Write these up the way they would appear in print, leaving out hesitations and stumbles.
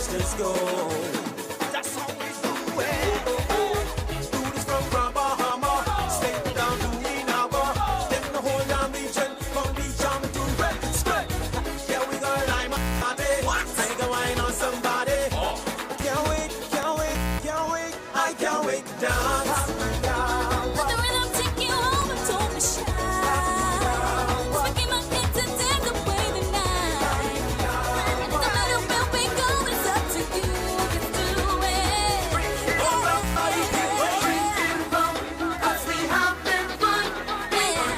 watch this go. That's how we do it. Do this from Bahama, straight down to Inawa. Then the whole damn region from the jam to red spread. Yeah, we got lime at it. Take a wine on somebody. Can't wait, can't wait, can't wait. I can't wait to dance. Let the rhythm take you home and don't be shy. Speaking my head to dance away the night. No matter where we go, it's up to you. Let's do it. Alright, Drinking rum, 'cause we having fun.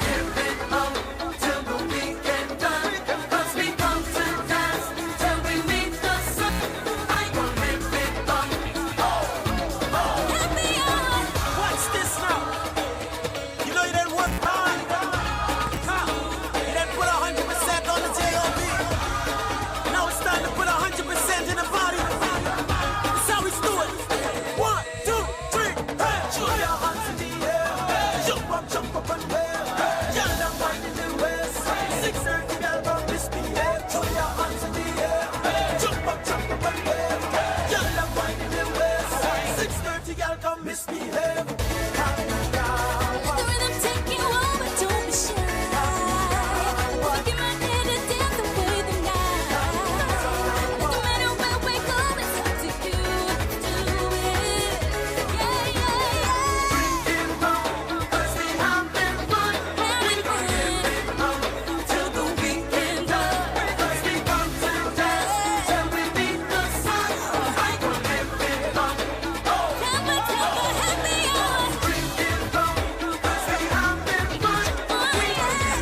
living up till the weekend done. 'Cause we come to dance till we meet the sun. I gon' live it up. Happy hour. What's this now? You know you didn't work hard. Huh? You didn't put 100% on the J.O.B. Now it's time to put 100% in the body. That's how we do it. 1, 2, 3, hey! Show your hands in the air. Jump up and wear. Y'all done winding the waist. 6:30, girl, don't misbehave. Show your hands in the air. Jump up and wear. Y'all done winding the waist. 6:30, girl, come misbehave. Let the rhythm take you home and don't be shy. Speaking my head to dance away the night. No matter where we go, it's up to you. Let's do it. Yeah, yeah, yeah. Drinking rum, 'cause we having fun. Having fun. Till the weekend done. 'Cause we come to dance till we meet the sun. I gon' live it up. Have a happy hour. Drinking rum, 'cause we having fun. Oh, yeah.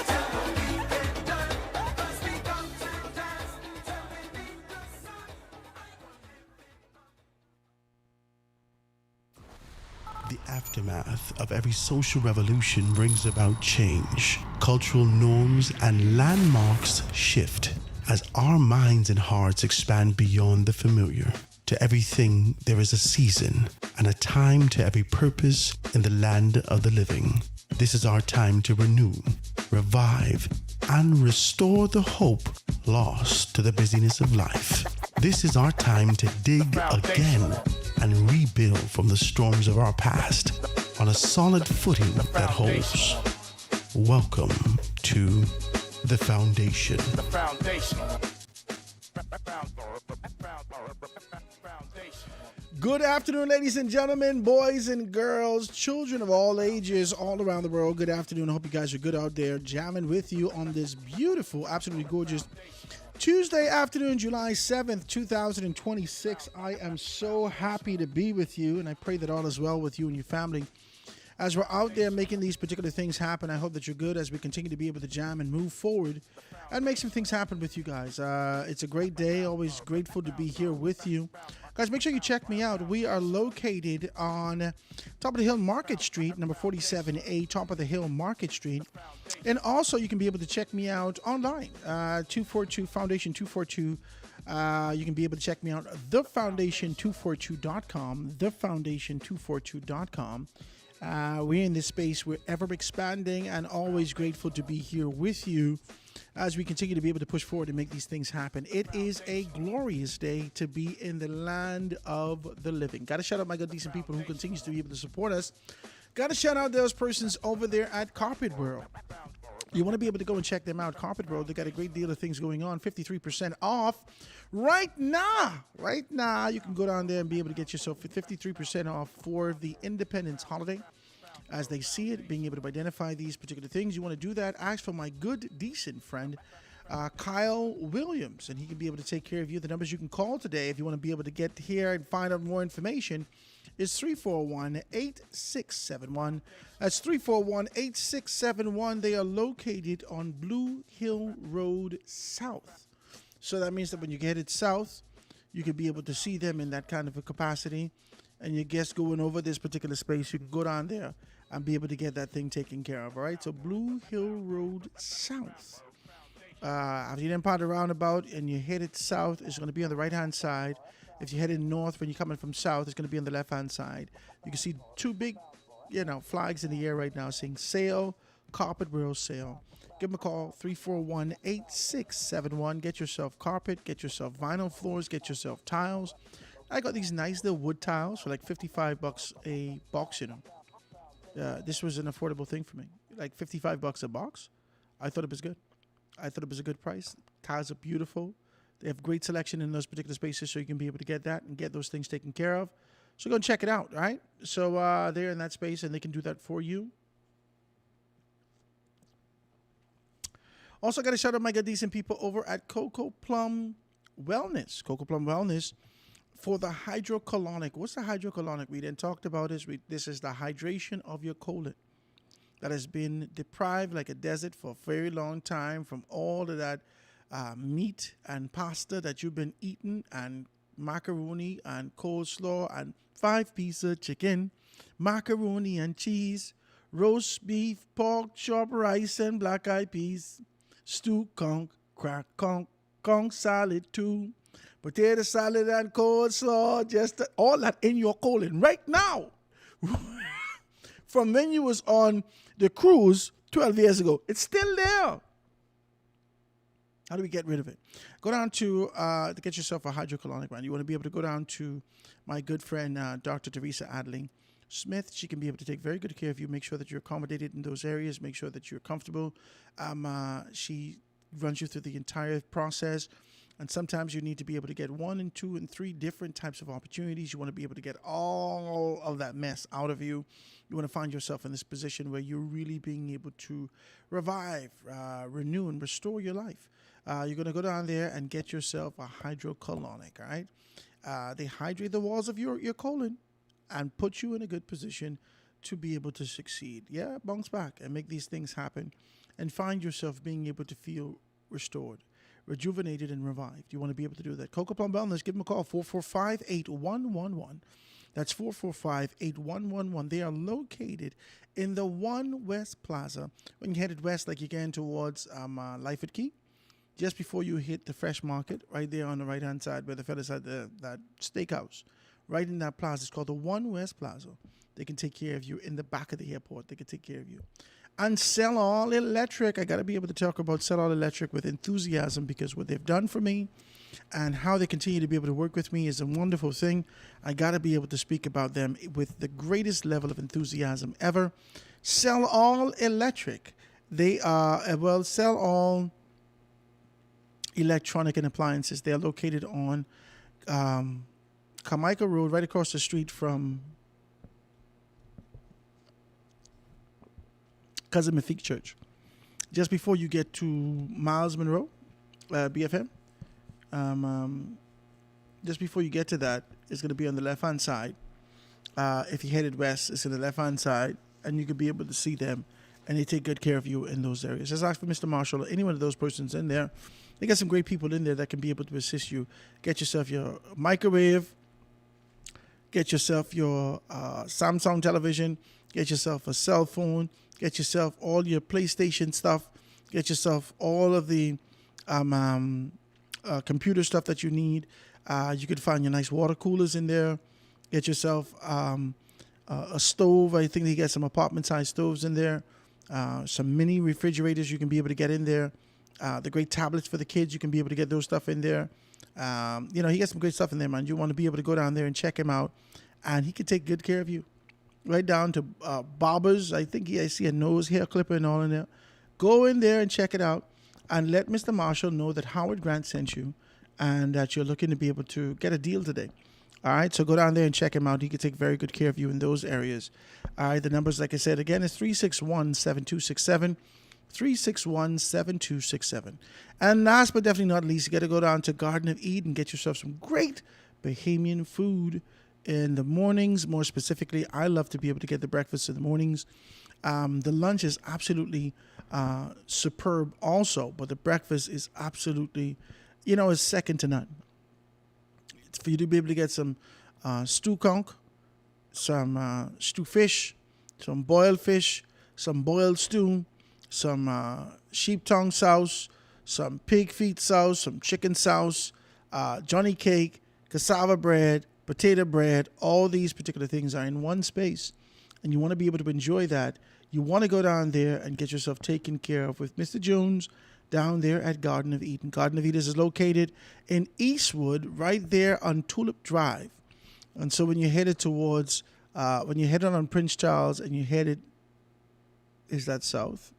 Till the weekend done. 'Cause we come to dance till we meet the sun. The aftermath of every social revolution brings about change. Cultural norms and landmarks shift as our minds and hearts expand beyond the familiar. To everything, there is a season and a time to every purpose in the land of the living. This is our time to renew, revive, and restore the hope lost to the busyness of life. This is our time to dig again and rebuild from the storms of our past on a solid footing that holds. Welcome to The Foundation. Foundation. Good afternoon, ladies and gentlemen, boys and girls, children of all ages, all around the world. Good afternoon. I hope you guys are good out there, jamming with you on this beautiful, absolutely gorgeous Tuesday afternoon, July 7th, 2026. I am so happy to be with you, and I pray that all is well with you and your family. As we're out there making these particular things happen, I hope that you're good as we continue to be able to jam and move forward and make some things happen with you guys. It's a great day. Always grateful to be here with you. Guys, make sure you check me out. We are located on Top of the Hill Market Street, number 47A, Top of the Hill Market Street. And also, you can be able to check me out online, 242 Foundation 242. You can be able to check me out, thefoundation242.com, thefoundation242.com. We're in this space. We're ever expanding and always grateful to be here with you as we continue to be able to push forward and make these things happen. It is a glorious day to be in the land of the living. Got to shout out my good, decent people who continues to be able to support us. Got to shout out those persons over there at Carpet World. You want to be able to go and check them out. Carpet World, they got a great deal of things going on. 53% off right now. Right now, you can go down there and be able to get yourself 53% off for the Independence holiday. As they see it, being able to identify these particular things. You want to do that, ask for my good, decent friend, Kyle Williams, and he can be able to take care of you. The numbers you can call today if you want to be able to get here and find out more information is 341-8671. That's 341-8671. They are located on Blue Hill Road South. So that means that when you get it south, you can be able to see them in that kind of a capacity. And your guests going over this particular space, you can go down there and be able to get that thing taken care of. All right, so Blue Hill Road South. After you then part the roundabout and you headed south, it's going to be on the right-hand side. If you're heading north, when you're coming from south, it's going to be on the left-hand side. You can see two big, flags in the air right now saying Sale, Carpet World Sale. Give them a call, 341-8671. Get yourself carpet, get yourself vinyl floors, get yourself tiles. I got these nice little wood tiles for like $55 a box, This was an affordable thing for me. Like $55 a box. I thought it was good. I thought it was a good price. Tiles are beautiful. They have great selection in those particular spaces, so you can be able to get that and get those things taken care of. So go and check it out, right? So they're in that space, and they can do that for you. Also, got to shout out my good decent people over at Coco Plum Wellness. Coco Plum Wellness for the hydrocolonic. What's the hydrocolonic? We then talked about this. This is the hydration of your colon that has been deprived like a desert for a very long time from all of that meat and pasta that you've been eating, and macaroni and coleslaw and 5 pieces of chicken, macaroni and cheese, roast beef, pork chop, rice and black eyed peas, stew conch, crack conch salad too, potato salad and coleslaw, just all that in your colon right now. From when you was on the cruise 12 years ago, it's still there. How do we get rid of it? Go down to get yourself a hydrocolonic brand. You want to be able to go down to my good friend, Dr. Teresa Adling Smith. She can be able to take very good care of you. Make sure that you're accommodated in those areas. Make sure that you're comfortable. She runs you through the entire process. And sometimes you need to be able to get 1 and 2 and 3 different types of opportunities. You want to be able to get all of that mess out of you. You want to find yourself in this position where you're really being able to revive, renew, and restore your life. You're going to go down there and get yourself a hydrocolonic, all right? They hydrate the walls of your colon and put you in a good position to be able to succeed. Yeah, bounce back and make these things happen and find yourself being able to feel restored, rejuvenated, and revived. You want to be able to do that. Coco Plum Wellness, give them a call, 445-8111. That's 445-8111. They are located in the One West Plaza. When you're headed west, like you're getting towards Lyford Key, just before you hit the Fresh Market, right there on the right-hand side where the fellas had that steakhouse, right in that plaza. It's called the One West Plaza. They can take care of you in the back of the airport. They can take care of you. And Sell All Electric. I got to be able to talk about Sell All Electric with enthusiasm, because what they've done for me and how they continue to be able to work with me is a wonderful thing. I got to be able to speak about them with the greatest level of enthusiasm ever. Sell All Electric. They are, Sell All Electronic and Appliances. They are located on Carmichael Road, right across the street from Cousin Mafique Church. Just before you get to Miles Monroe, BFM, just before you get to that, it's going to be on the left-hand side. If you headed west, it's on the left-hand side, and you could be able to see them, and they take good care of you in those areas. Just ask for Mr. Marshall or any one of those persons in there. They got some great people in there that can be able to assist you. Get yourself your microwave. Get yourself your Samsung television. Get yourself a cell phone. Get yourself all your PlayStation stuff. Get yourself all of the computer stuff that you need. You could find your nice water coolers in there. Get yourself a stove. I think they get some apartment-sized stoves in there. Some mini refrigerators you can be able to get in there. The great tablets for the kids, you can be able to get those stuff in there. He got some great stuff in there, man. You want to be able to go down there and check him out, and he can take good care of you. Right down to barbers. I think I see a nose hair clipper and all in there. Go in there and check it out, and let Mr. Marshall know that Howard Grant sent you and that you're looking to be able to get a deal today. All right, so go down there and check him out. He can take very good care of you in those areas. All right, the numbers, like I said, again, is 361-7267. 361-7267. And last but definitely not least, you got to go down to Garden of Eden, get yourself some great Bahamian food in the mornings. More specifically, I love to be able to get the breakfast in the mornings. The lunch is absolutely superb also, but the breakfast is absolutely, is second to none. It's for you to be able to get some stew conch, some stew fish, some boiled fish, some boiled stew, some sheep tongue sauce, some pig feet sauce, some chicken sauce, Johnny cake, cassava bread, potato bread. All these particular things are in one space, and you want to be able to enjoy that. You want to go down there and get yourself taken care of with Mr. Jones down there at Garden of Eden. Garden of Eden is located in Eastwood, right there on Tulip Drive. And so when you're headed towards, when you're headed on Prince Charles and you're headed, is that south?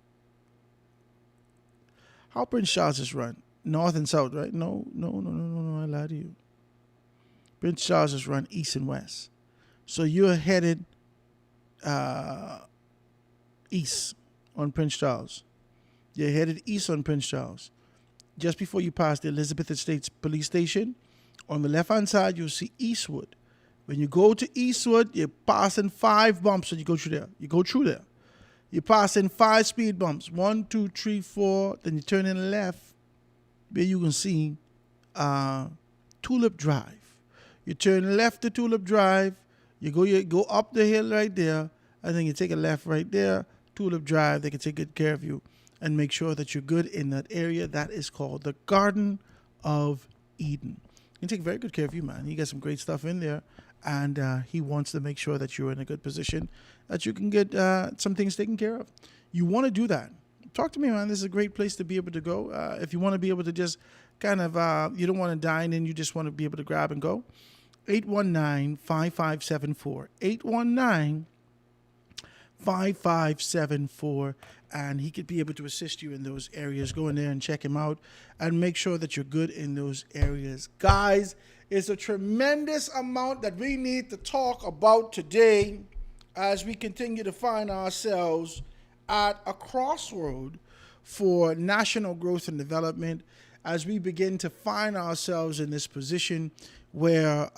How Prince Charles is run? North and south, right? No, I lied to you. Prince Charles is run east and west. So you're headed east on Prince Charles. You're headed east on Prince Charles. Just before you pass the Elizabeth Estates Police Station, on the left-hand side, you'll see Eastwood. When you go to Eastwood, you're passing 5 bumps when you go through there. You go through there. You're passing 5 speed bumps. 1, 2, 3, 4. Then you turn in left, where you can see Tulip Drive. You turn left to Tulip Drive. You go up the hill right there, and then you take a left right there. Tulip Drive. They can take good care of you and make sure that you're good in that area. That is called the Garden of Eden. He can take very good care of you, man. He got some great stuff in there, and he wants to make sure that you're in a good position, that you can get some things taken care of. You want to do that. Talk to me, man. This is a great place to be able to go. If you want to be able to just kind of, you don't want to dine in, you just want to be able to grab and go. 819-5574. 819-5574. And he could be able to assist you in those areas. Go in there and check him out and make sure that you're good in those areas. Guys, it's a tremendous amount that we need to talk about today as we continue to find ourselves at a crossroad for national growth and development, as we begin to find ourselves in this position where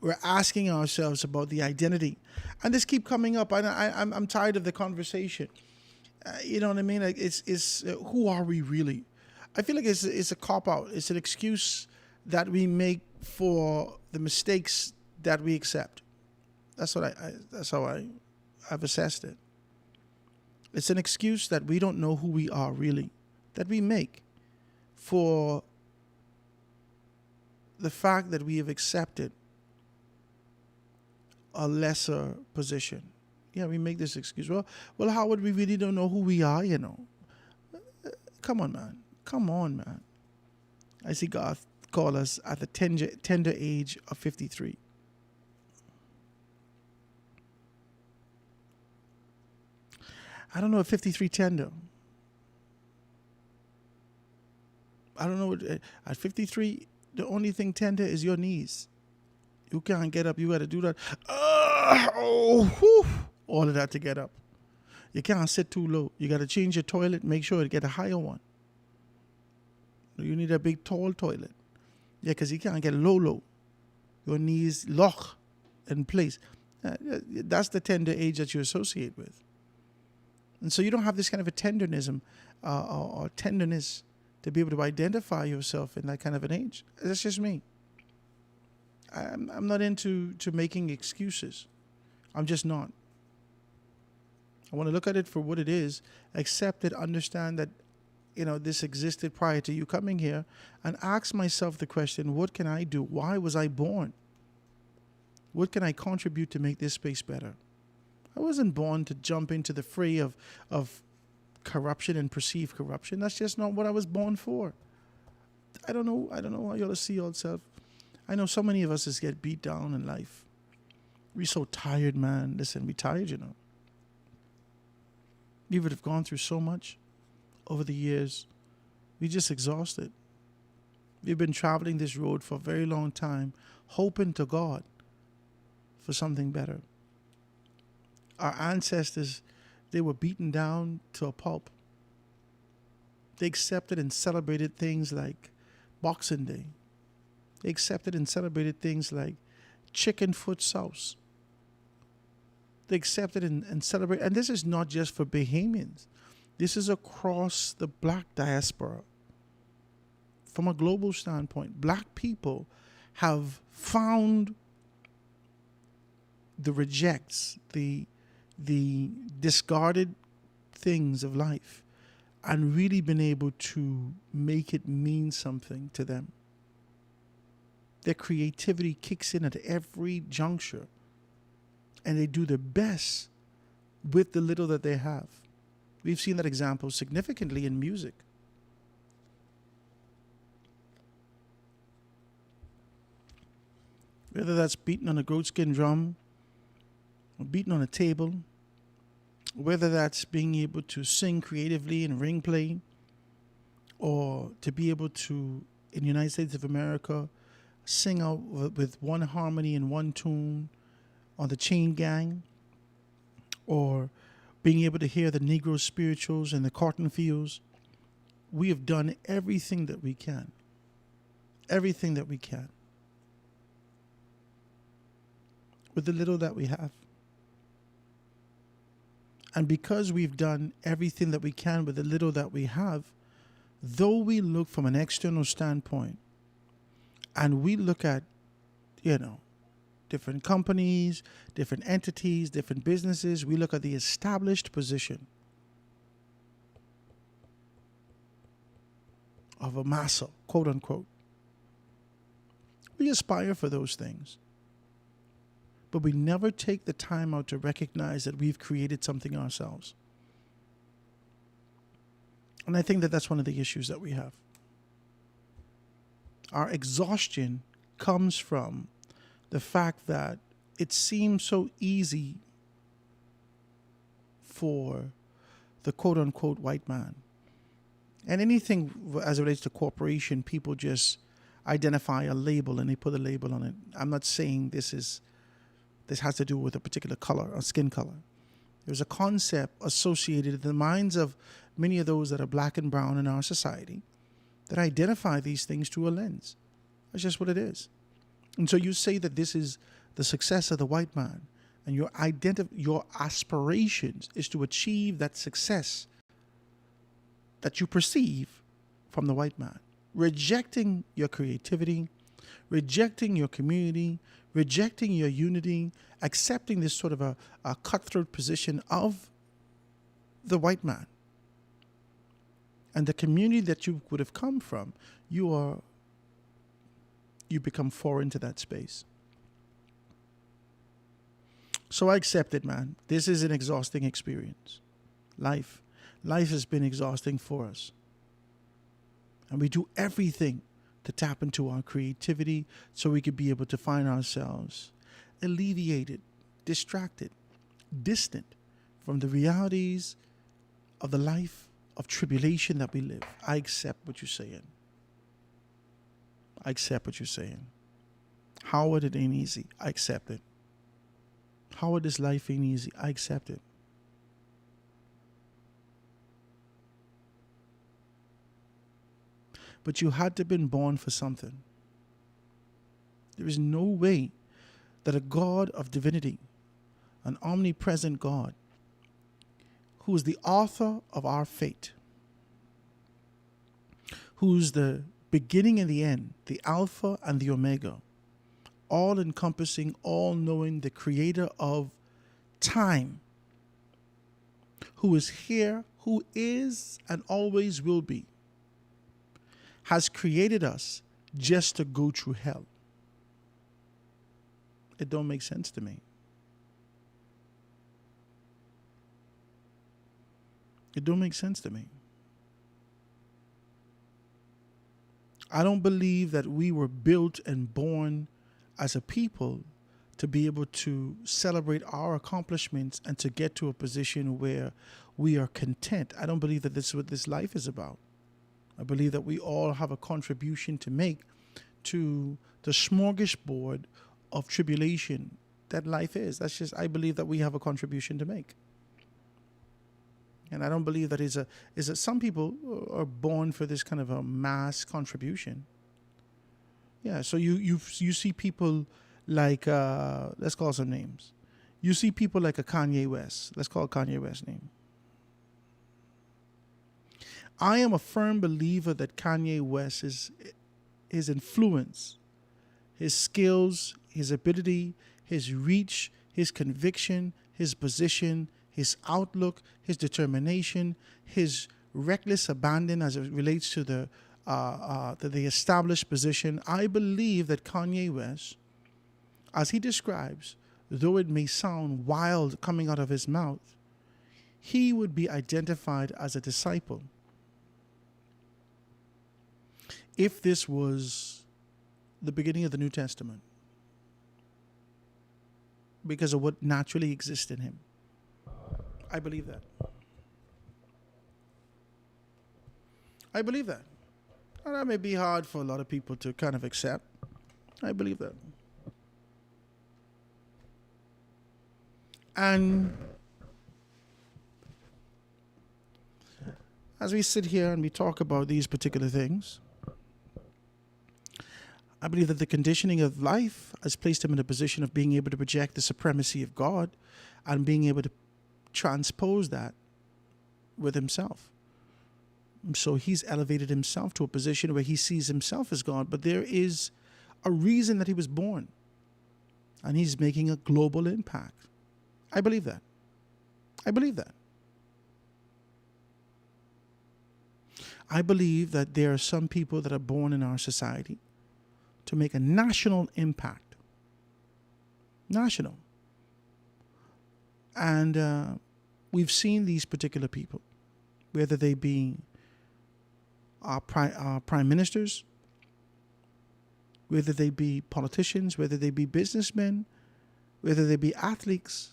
we're asking ourselves about the identity. And this keep coming up. I'm tired of the conversation. You know what I mean? Like it's who are we really? I feel like it's a cop-out. It's an excuse that we make for the mistakes that we accept. That's what that's how I've assessed it. It's an excuse that we don't know who we are really, that we make for the fact that we have accepted a lesser position. Yeah, we make this excuse. Well, Howard, we really don't know who we are, you know. Come on, man. Come on, man. I see God call us at the tender age of 53. I don't know if 53 tender. I don't know. At 53, the only thing tender is your knees. You can't get up. You got to do that. All of that to get up. You can't sit too low. You got to change your toilet. Make sure to get a higher one. You need a big, tall toilet. Yeah, because you can't get low. Your knees lock in place. That's the tender age that you associate with. And so you don't have this kind of a tendernism or tenderness to be able to identify yourself in that kind of an age. That's just me. I'm not into making excuses. I'm just not. I want to look at it for what it is, accept it, understand that, you know, this existed prior to you coming here, and ask myself the question, what can I do? Why was I born? What can I contribute to make this space better? I wasn't born to jump into the fray of corruption and perceived corruption. That's just not what I was born for. I don't know how y'all see yourself. I know so many of us just get beat down in life. We're so tired, man. Listen, we tired, you know. We would have gone through so much over the years. We just exhausted. We've been traveling this road for a very long time, hoping to God for something better. Our ancestors, they were beaten down to a pulp. They accepted and celebrated things like Boxing Day. They accepted and celebrated things like chicken foot sauce. They accepted and celebrated, and this is not just for Bahamians. This is across the black diaspora. From a global standpoint, black people have found the rejects, the discarded things of life, and really been able to make it mean something to them. Their creativity kicks in at every juncture, and they do their best with the little that they have. We've seen that example significantly in music. Whether that's beating on a goat skin drum, or beating on a table, whether that's being able to sing creatively and ring play, or to be able to, in the United States of America, sing out with one harmony and one tune on the Chain Gang, or being able to hear the Negro spirituals and the cotton fields. We have done everything that we can. Everything that we can. With the little that we have. And because we've done everything that we can with the little that we have, though we look from an external standpoint and we look at, different companies, different entities, different businesses, we look at the established position of a massa, quote unquote. We aspire for those things. But we never take the time out to recognize that we've created something ourselves. And I think that that's one of the issues that we have. Our exhaustion comes from the fact that it seems so easy for the quote-unquote white man. And anything as it relates to corporation, people just identify a label and they put a label on it. I'm not saying this has to do with a particular color or skin color. There's a concept associated in the minds of many of those that are black and brown in our society that identify these things through a lens. That's just what it is. And so you say that this is the success of the white man, and your aspirations is to achieve that success that you perceive from the white man, rejecting your creativity, rejecting your community, rejecting your unity, accepting this sort of a cutthroat position of the white man. And the community that you would have come from, you become foreign to that space. So I accept it, man. This is an exhausting experience. Life has been exhausting for us. And we do everything to tap into our creativity so we could be able to find ourselves alleviated, distracted, distant from the realities of the life of tribulation that we live. I accept what you're saying. I accept what you're saying. Howard, it ain't easy. I accept it. Howard, this life ain't easy. I accept it. But you had to have been born for something. There is no way that a God of divinity, an omnipresent God, who is the author of our fate, who's the beginning and the end, the Alpha and the Omega, all-encompassing, all-knowing, the creator of time, who is here, who is and always will be, has created us just to go through hell. It don't make sense to me. It don't make sense to me. I don't believe that we were built and born as a people to be able to celebrate our accomplishments and to get to a position where we are content. I don't believe that this is what this life is about. I believe that we all have a contribution to make to the smorgasbord of tribulation that life is. I believe that we have a contribution to make. And I don't believe that is that some people are born for this kind of a mass contribution. Yeah, so you see people like, let's call some names. You see people like a Kanye West. Let's call Kanye West's name. I am a firm believer that Kanye West is his influence, his skills, his ability, his reach, his conviction, his position, his outlook, his determination, his reckless abandon as it relates to the established position. I believe that Kanye West, as he describes, though it may sound wild coming out of his mouth, he would be identified as a disciple if this was the beginning of the New Testament, because of what naturally exists in him. I believe that. I believe that. And that may be hard for a lot of people to kind of accept. I believe that. And as we sit here and we talk about these particular things, I believe that the conditioning of life has placed him in a position of being able to project the supremacy of God and being able to transpose that with himself. So he's elevated himself to a position where he sees himself as God, but there is a reason that he was born, and he's making a global impact. I believe that. I believe that. I believe that there are some people that are born in our society to make a national impact. National. And we've seen these particular people, whether they be our prime ministers, whether they be politicians, whether they be businessmen, whether they be athletes.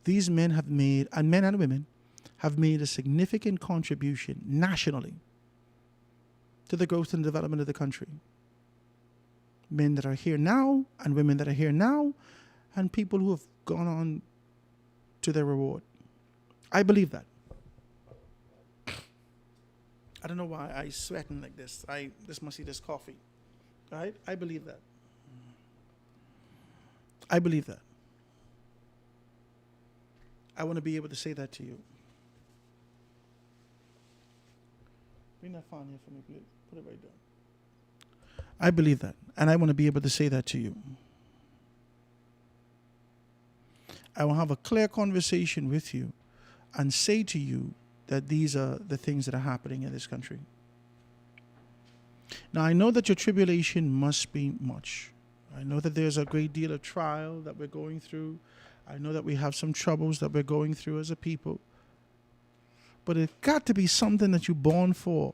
These men have made, and men and women, have made a significant contribution nationally to the growth and development of the country. Men that are here now, and women that are here now, and people who have gone on to their reward. I believe that. I don't know why I'm sweating like this. This must be this coffee. Right? I believe that. I believe that. I want to be able to say that to you. Bring that phone here for me, please. Put it right down. I believe that. And I want to be able to say that to you. I will have a clear conversation with you and say to you that these are the things that are happening in this country. Now, I know that your tribulation must be much. I know that there's a great deal of trial that we're going through. I know that we have some troubles that we're going through as a people. But it's got to be something that you're born for.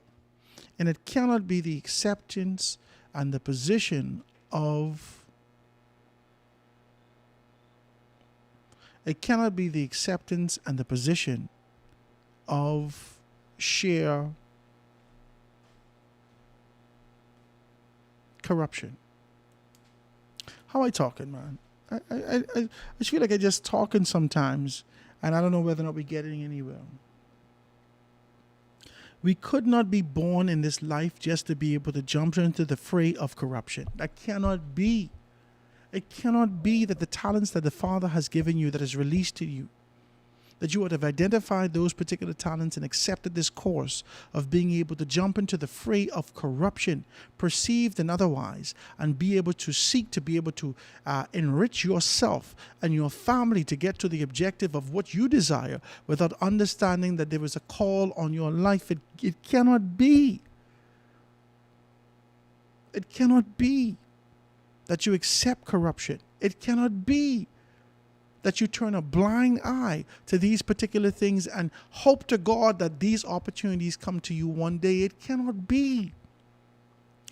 And it cannot be the acceptance and the position of... It cannot be the acceptance and the position of sheer corruption. How I talking, man? I feel like I just talking sometimes, and I don't know whether or not we're getting anywhere. We could not be born in this life just to be able to jump into the fray of corruption. That cannot be. It cannot be that the talents that the Father has given you, that is released to you, that you would have identified those particular talents and accepted this course of being able to jump into the fray of corruption, perceived and otherwise, and be able to seek to be able to enrich yourself and your family to get to the objective of what you desire without understanding that there is a call on your life. It cannot be. It cannot be that you accept corruption. It cannot be that you turn a blind eye to these particular things and hope to God that these opportunities come to you one day. It cannot be.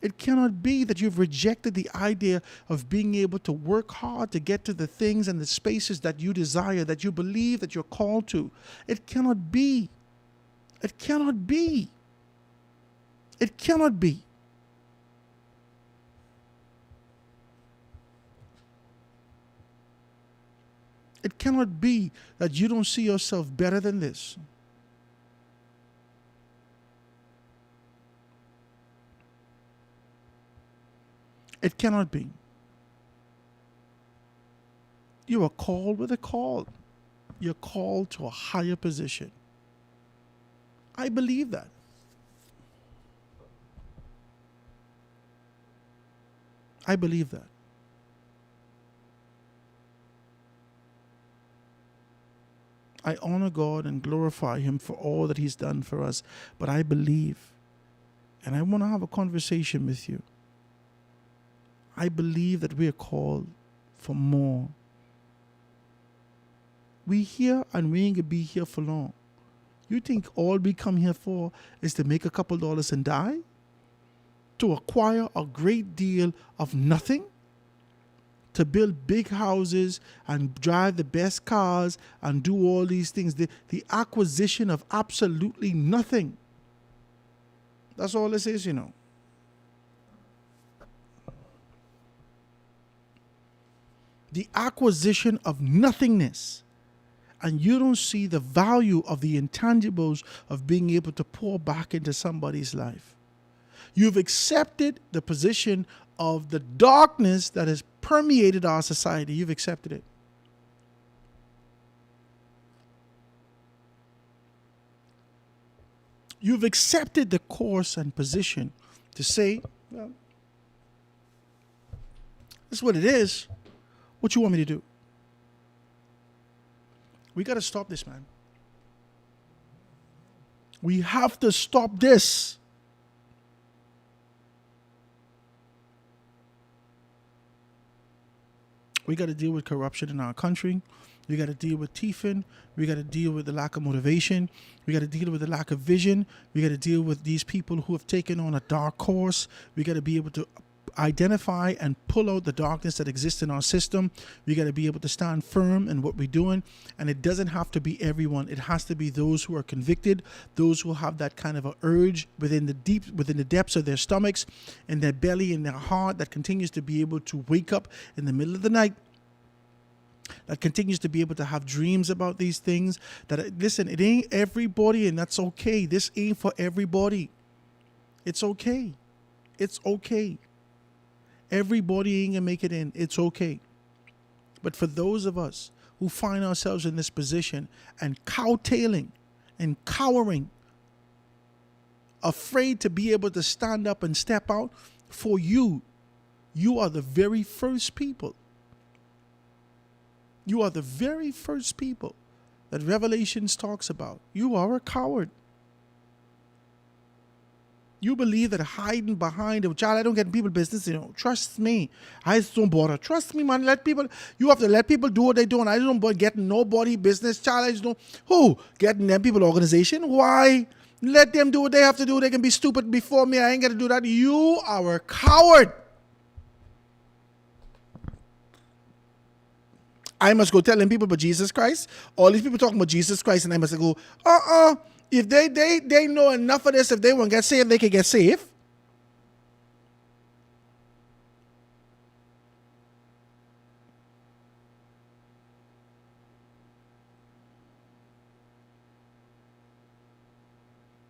It cannot be that you've rejected the idea of being able to work hard to get to the things and the spaces that you desire, that you believe that you're called to. It cannot be. It cannot be. It cannot be. It cannot be that you don't see yourself better than this. It cannot be. You are called with a call. You're called to a higher position. I believe that. I believe that. I honor God and glorify Him for all that He's done for us. But I believe, and I want to have a conversation with you. I believe that we are called for more. we here and we ain't gonna be here for long. You think all we come here for is to make a couple dollars and die? To acquire a great deal of nothing? To build big houses and drive the best cars and do all these things? The acquisition of absolutely nothing. That's all this is, you know. The acquisition of nothingness. And you don't see the value of the intangibles of being able to pour back into somebody's life. You've accepted the position of the darkness that has permeated our society. You've accepted it. You've accepted the course and position to say, well, this is what it is. What you want me to do? We got to stop this, man. We have to stop this. We got to deal with corruption in our country. We got to deal with thieving. We got to deal with the lack of motivation. We got to deal with the lack of vision. We got to deal with these people who have taken on a dark course. We got to be able to identify and pull out the darkness that exists in our system. We got to be able to stand firm in what we're doing. And it doesn't have to be everyone. It has to be those who are convicted, those who have that kind of an urge within the depths of their stomachs, in their belly, in their heart, that continues to be able to wake up in the middle of the night, that continues to be able to have dreams about these things. That, listen, it ain't everybody, and that's okay. This ain't for everybody. It's okay. It's okay. Everybody ain't gonna make it in. It's okay. But for those of us who find ourselves in this position and cowtailing and cowering, afraid to be able to stand up and step out, for you are the very first people. You are the very first people that Revelations talks about. You are a coward. You believe that hiding behind a child, I don't get in people's business, you know. Trust me. I just don't bother. Trust me, man. You have to let people do what they do. And I don't get nobody business, child. I just don't. Who? Getting them people organization? Why? Let them do what they have to do. They can be stupid before me. I ain't going to do that. You are a coward. I must go telling people about Jesus Christ. All these people talking about Jesus Christ, and I must go, If they know enough of this, if they want to get saved, they can get saved.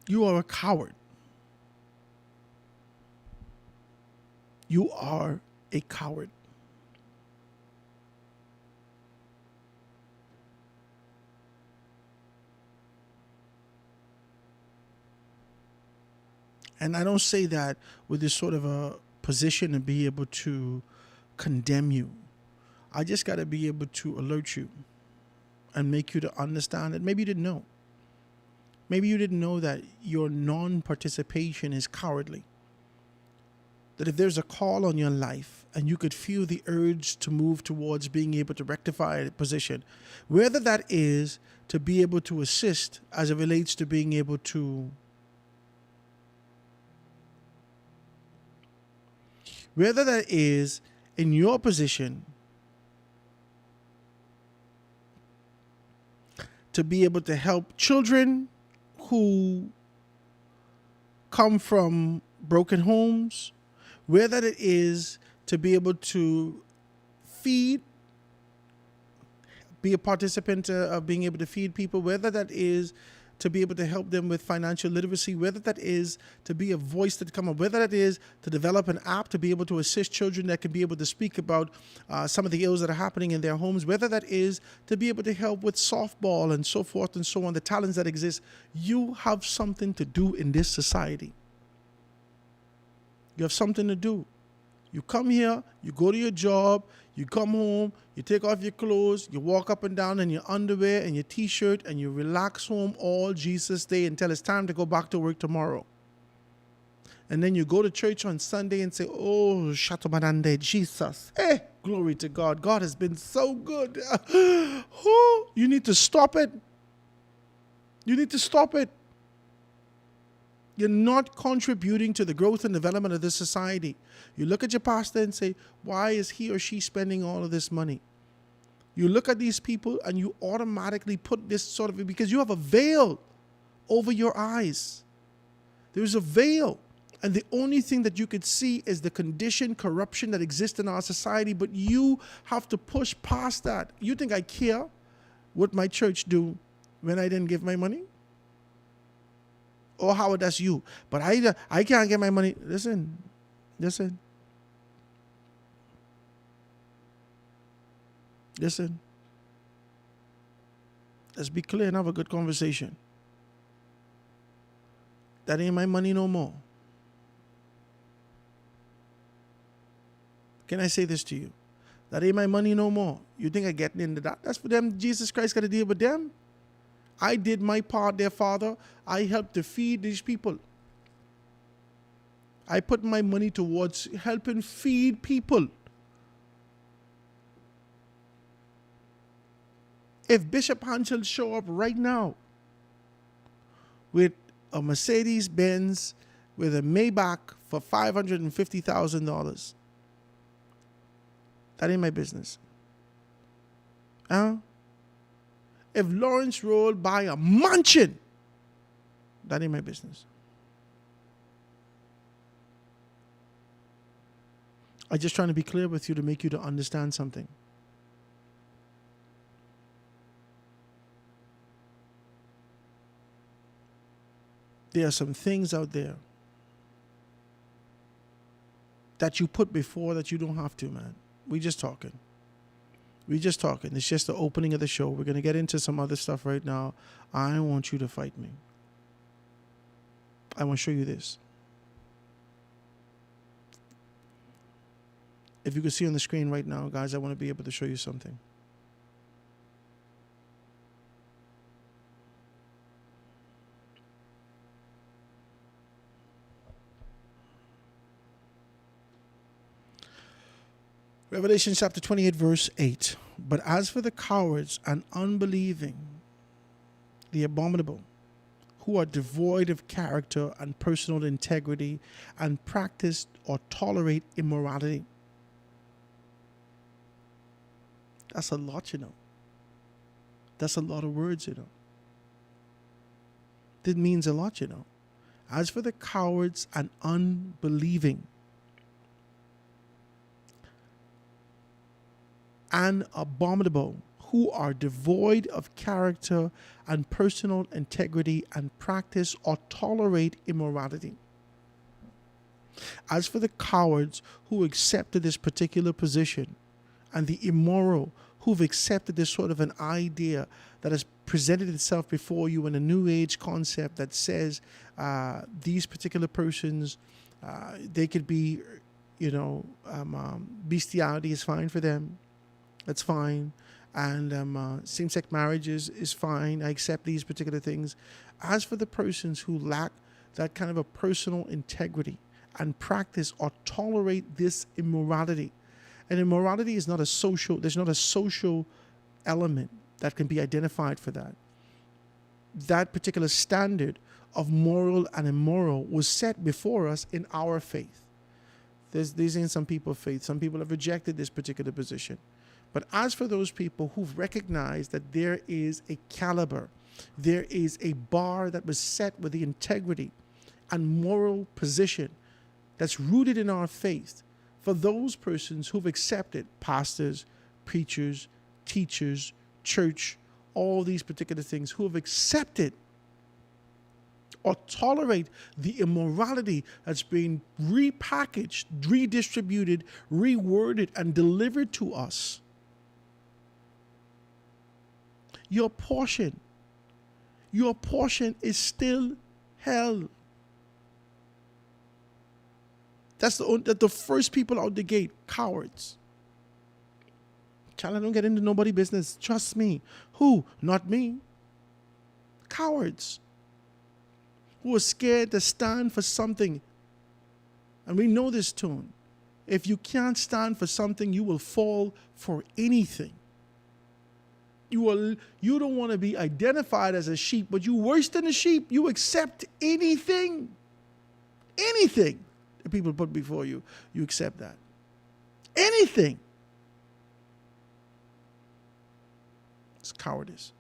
You are a coward. You are a coward. And I don't say that with this sort of a position to be able to condemn you. I just got to be able to alert you and make you to understand that maybe you didn't know. Maybe you didn't know that your non-participation is cowardly. That if there's a call on your life and you could feel the urge to move towards being able to rectify a position, whether that is to be able to assist as it relates to being able to whether that is in your position to be able to help children who come from broken homes, whether it is to be able to feed, be a participant of being able to feed people, whether that is to be able to help them with financial literacy, whether that is to be a voice that come up, whether that is to develop an app to be able to assist children that can be able to speak about some of the ills that are happening in their homes, whether that is to be able to help with softball and so forth and so on, the talents that exist. You have something to do in this society. You have something to do. You come here, you go to your job, you come home, you take off your clothes, you walk up and down in your underwear and your t-shirt, and you relax home all Jesus Day until it's time to go back to work tomorrow. And then you go to church on Sunday and say, oh, Shatomanande, Jesus. Glory to God. God has been so good. Oh, you need to stop it. You need to stop it. You're not contributing to the growth and development of this society. You look at your pastor and say, why is he or she spending all of this money? You look at these people and you automatically put this sort of, because you have a veil over your eyes. There's a veil. And the only thing that you could see is the condition, corruption that exists in our society. But you have to push past that. You think I care what my church do when I didn't give my money? Oh, Howard, that's you. But I can't get my money. Listen. Listen. Let's be clear and have a good conversation. That ain't my money no more. Can I say this to you? That ain't my money no more. You think I get into that? That's for them. Jesus Christ got to deal with them. I did my part there, Father. I helped to feed these people. I put my money towards helping feed people. If Bishop Hansel show up right now with a Mercedes-Benz with a Maybach for $550,000, that ain't my business. If Lawrence Roll buy a mansion, that ain't my business. I'm just trying to be clear with you to make you to understand something. There are some things out there that you put before that you don't have to, man. We just talking. It's just the opening of the show. We're going to get into some other stuff right now. I want you to fight me. I want to show you this. If you can see on the screen right now, guys, I want to be able to show you something. Revelation chapter 28, verse 8. But as for the cowards and unbelieving, the abominable, who are devoid of character and personal integrity and practice or tolerate immorality. That's a lot, you know. That's a lot of words, you know. That means a lot, you know. As for the cowards and unbelieving, and abominable, who are devoid of character and personal integrity and practice or tolerate immorality. As for the cowards who accepted this particular position, and the immoral who've accepted this sort of an idea that has presented itself before you in a new age concept that says these particular persons, they could be, bestiality is fine for them. That's fine. And same-sex marriage is fine. I accept these particular things. As for the persons who lack that kind of a personal integrity and practice or tolerate this immorality, and immorality is not a social, there's not a social element that can be identified for that. That particular standard of moral and immoral was set before us in our faith. These ain't some people's faith. Some people have rejected this particular position. But as for those people who've recognized that there is a caliber, there is a bar that was set with the integrity and moral position that's rooted in our faith, for those persons who've accepted pastors, preachers, teachers, church, all these particular things, who have accepted or tolerate the immorality that's being repackaged, redistributed, reworded, and delivered to us. Your portion is still hell. That's the first people out the gate, cowards. Child, I don't get into nobody's business. Trust me. Who? Not me. Cowards. Who are scared to stand for something And we know this tune. If you can't stand for something, you will fall for anything. You don't want to be identified as a sheep, but you worse than a sheep. You accept anything. Anything that people put before you, you accept that. Anything. It's cowardice.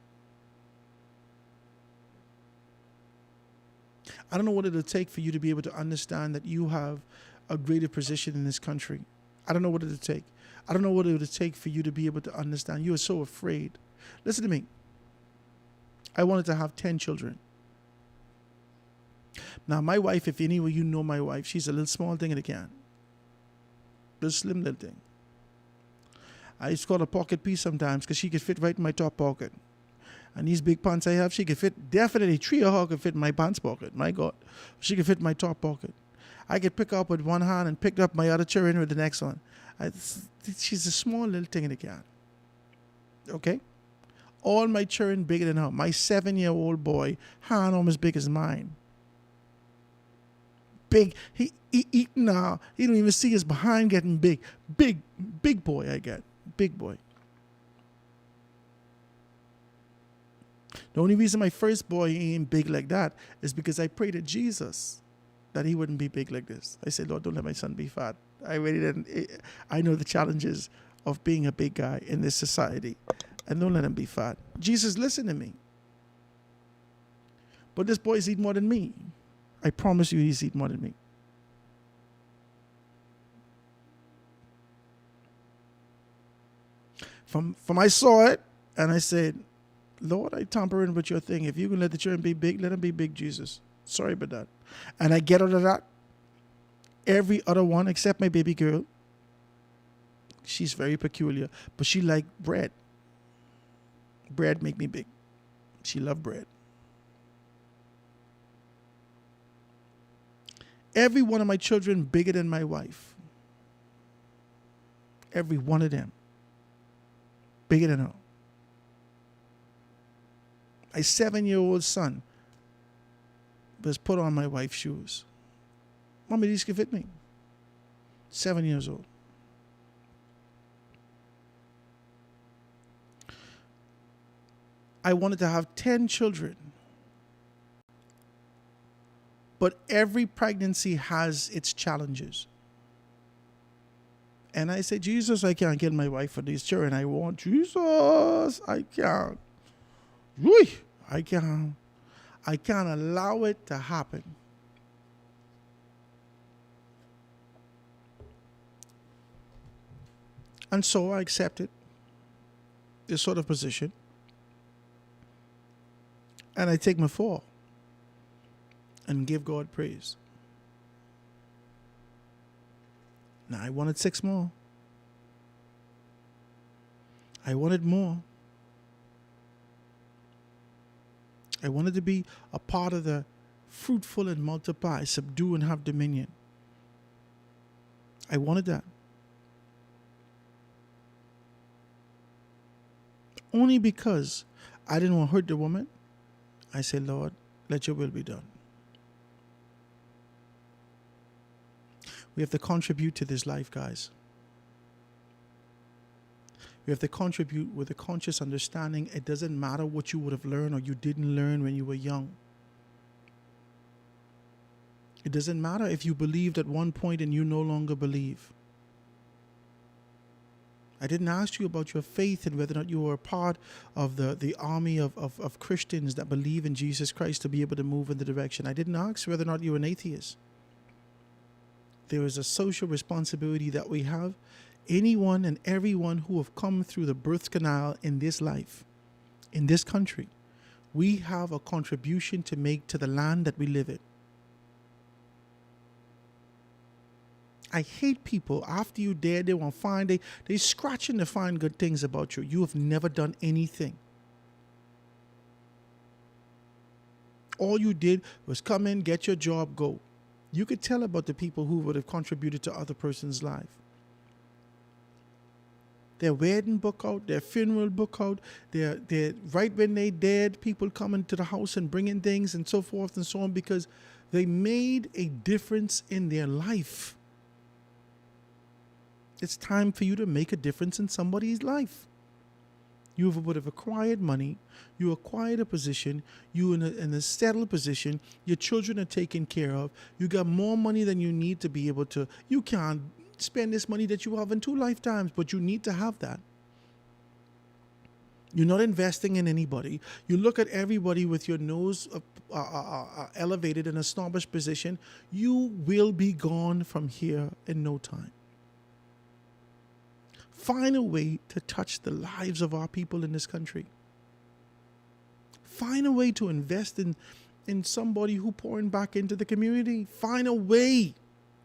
I don't know what it'll take for you to be able to understand that you have a greater position in this country. I don't know what it'll take. I don't know what it'll take for you to be able to understand. You are so afraid. Listen to me. I wanted to have 10 children. Now, my wife, if any of you know my wife, she's a little small thing in the can. Little slim little thing. I used to call her pocket piece sometimes because she could fit right in my top pocket. And these big pants I have, she could fit, definitely 3 of her could fit in my pants pocket. My God. She could fit in my top pocket. I could pick her up with one hand and pick up my other children with the next one. She's a small little thing in the can. Okay? All my children bigger than her. My 7-year-old boy, hand almost big as mine. Big. He eating now. He don't even see his behind getting big. Big boy I get. Big boy. The only reason my first boy ain't big like that is because I prayed to Jesus that he wouldn't be big like this. I said, Lord, don't let my son be fat. I really didn't. I know the challenges of being a big guy in this society. And don't let him be fat. Jesus, listen to me. But this boy's eating more than me. I promise you he's eating more than me. From I saw it, and I said, Lord, I tampering with your thing. If you can let the children be big, let them be big, Jesus. Sorry about that. And I get out of that. Every other one, except my baby girl, she's very peculiar, but she like bread. Bread make me big. She love bread. Every one of my children bigger than my wife. Every one of them bigger than her. My 7-year-old son was put on my wife's shoes. Mommy, these can fit me. 7 years old. I wanted to have 10 children. But every pregnancy has its challenges. And I said, Jesus, I can't get my wife for these children. I want Jesus. I can't. I can't allow it to happen. And so I accepted this sort of position. And I take my fall and give God praise. Now I wanted 6 more. I wanted more. I wanted to be a part of the fruitful and multiply, subdue and have dominion. I wanted that. Only because I didn't want to hurt the woman. I said, Lord, let your will be done. We have to contribute to this life, guys. We have to contribute with a conscious understanding. It doesn't matter what you would have learned or you didn't learn when you were young. It doesn't matter if you believed at one point and you no longer believe. I didn't ask you about your faith and whether or not you were a part of the army of Christians that believe in Jesus Christ to be able to move in the direction. I didn't ask whether or not you were an atheist. There is a social responsibility that we have. Anyone and everyone who have come through the birth canal in this life, in this country, we have a contribution to make to the land that we live in. I hate people after you dead, they want to find, they scratching to find good things about you. You have never done anything. All you did was come in, get your job, go. You could tell about the people who would have contributed to other person's life. Their wedding book out, their funeral book out, their right when they dead, people coming to the house and bringing things and so forth and so on because they made a difference in their life. It's time for you to make a difference in somebody's life. You would have acquired money, you acquired a position, you in a settled position, your children are taken care of, you got more money than you need to be able to. You can't spend this money that you have in 2 lifetimes, but you need to have that. You're not investing in anybody. You look at everybody with your nose elevated in a snobbish position. You will be gone from here in no time. Find a way to touch the lives of our people in this country. Find a way to invest in somebody who pouring back into the community. Find a way.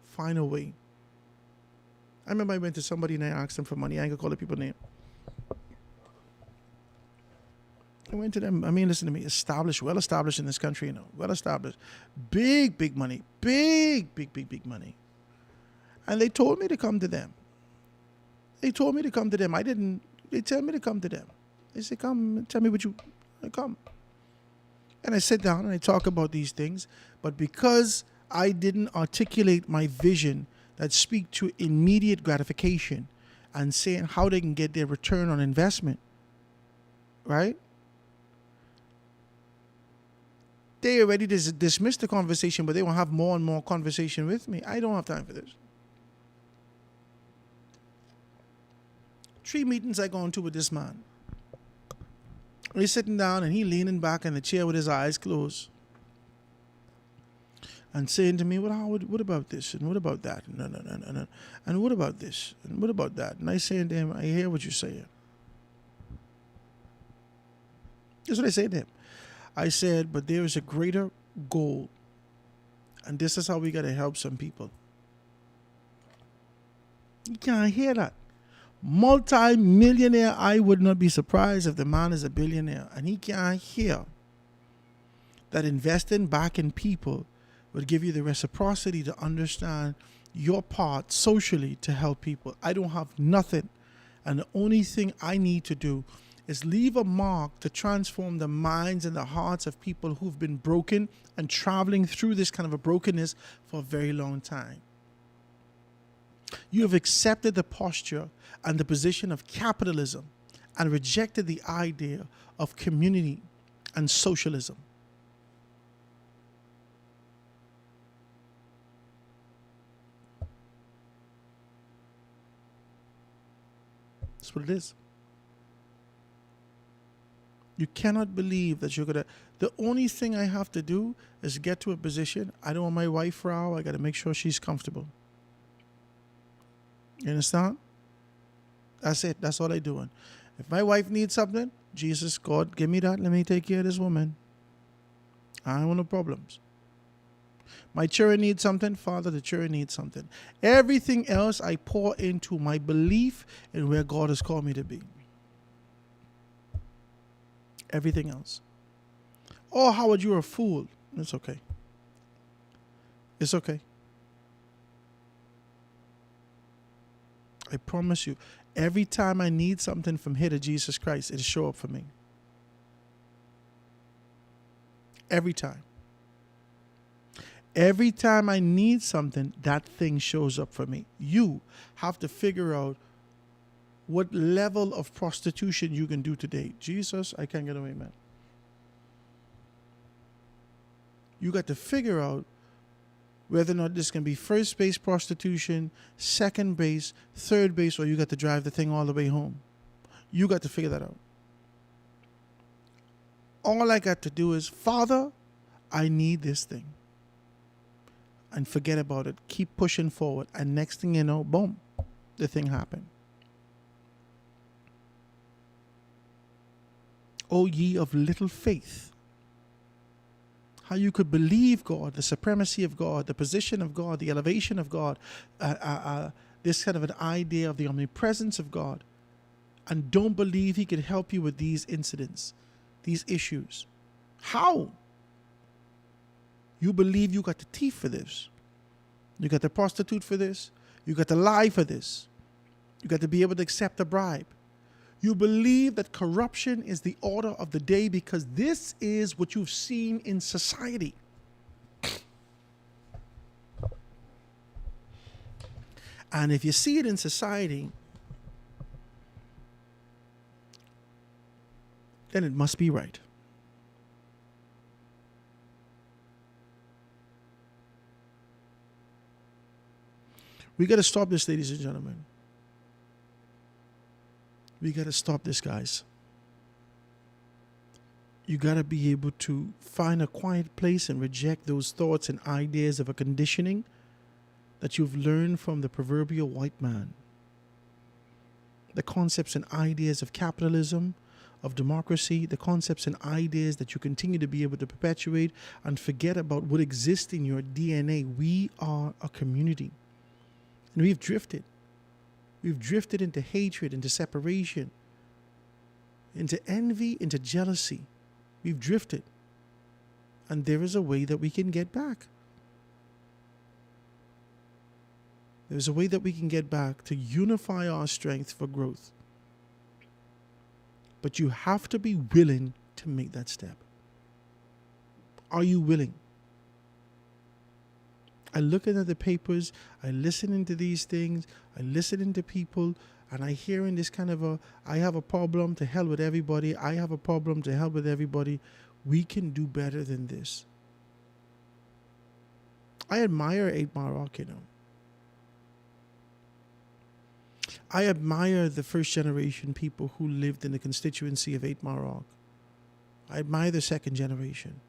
Find a way. I remember I went to somebody and I asked them for money. I ain't gonna call the people's name. I went to them. I mean, listen to me. Well established in this country, well established. Big money. Big money. And they told me to come to them. They told me to come to them. They tell me to come to them. They say, come, tell me what you, I come. And I sit down and I talk about these things. But because I didn't articulate my vision that speak to immediate gratification and saying how they can get their return on investment, right? They already dismissed the conversation, but they will have more and more conversation with me. I don't have time for this. 3 meetings I gone to with this man. He's sitting down and he leaning back in the chair with his eyes closed. And saying to me, well, Howard, what about this? And what about that? No. And what about this? And what about that? And I saying to him, I hear what you're saying. That's what I said to him. I said, but there is a greater goal. And this is how we got to help some people. You can't hear that. Multi-millionaire, I would not be surprised if the man is a billionaire. And he can't hear that investing back in people would give you the reciprocity to understand your part socially to help people. I don't have nothing. And the only thing I need to do is leave a mark to transform the minds and the hearts of people who've been broken and traveling through this kind of a brokenness for a very long time. You have accepted the posture and the position of capitalism and rejected the idea of community and socialism. That's what it is. You cannot believe that you're going to... The only thing I have to do is get to a position. I don't want my wife row. I got to make sure she's comfortable. You understand? That's it. That's all I'm doing. If my wife needs something, Jesus, God, give me that. Let me take care of this woman. I don't want no problems. My children need something. Father, the children need something. Everything else I pour into my belief in where God has called me to be. Everything else. Oh, Howard, you're a fool. It's okay. It's okay. I promise you, every time I need something from here to Jesus Christ, it'll show up for me. Every time. Every time I need something, that thing shows up for me. You have to figure out what level of prostitution you can do today. Jesus, I can't get away, man. You got to figure out whether or not this can be first base prostitution, second base, third base, or you got to drive the thing all the way home. You got to figure that out. All I got to do is, Father, I need this thing. And forget about it. Keep pushing forward. And next thing you know, boom, the thing happened. O ye of little faith. How you could believe God, the supremacy of God, the position of God, the elevation of God, this kind of an idea of the omnipresence of God, and don't believe He could help you with these incidents, these issues. How? You believe you got the thief for this. You got the prostitute for this. You got to lie for this. You got to be able to accept a bribe. You believe that corruption is the order of the day because this is what you've seen in society. And if you see it in society, then it must be right. We got to stop this, ladies and gentlemen. We got to stop this, guys. You got to be able to find a quiet place and reject those thoughts and ideas of a conditioning that you've learned from the proverbial white man. The concepts and ideas of capitalism, of democracy, the concepts and ideas that you continue to be able to perpetuate, and forget about what exists in your DNA. We are a community. And we've drifted. We've drifted into hatred, into separation, into envy, into jealousy. We've drifted. And there is a way that we can get back. There's a way that we can get back to unify our strength for growth. But you have to be willing to make that step. Are you willing? I look at the papers, I listen into these things, I listen into people, and I hear in this kind of I have a problem, to hell with everybody, I have a problem, to hell with everybody. We can do better than this. I admire 8 Mile Rock, you know. I admire the first generation people who lived in the constituency of 8 Mile Rock. I admire the second generation.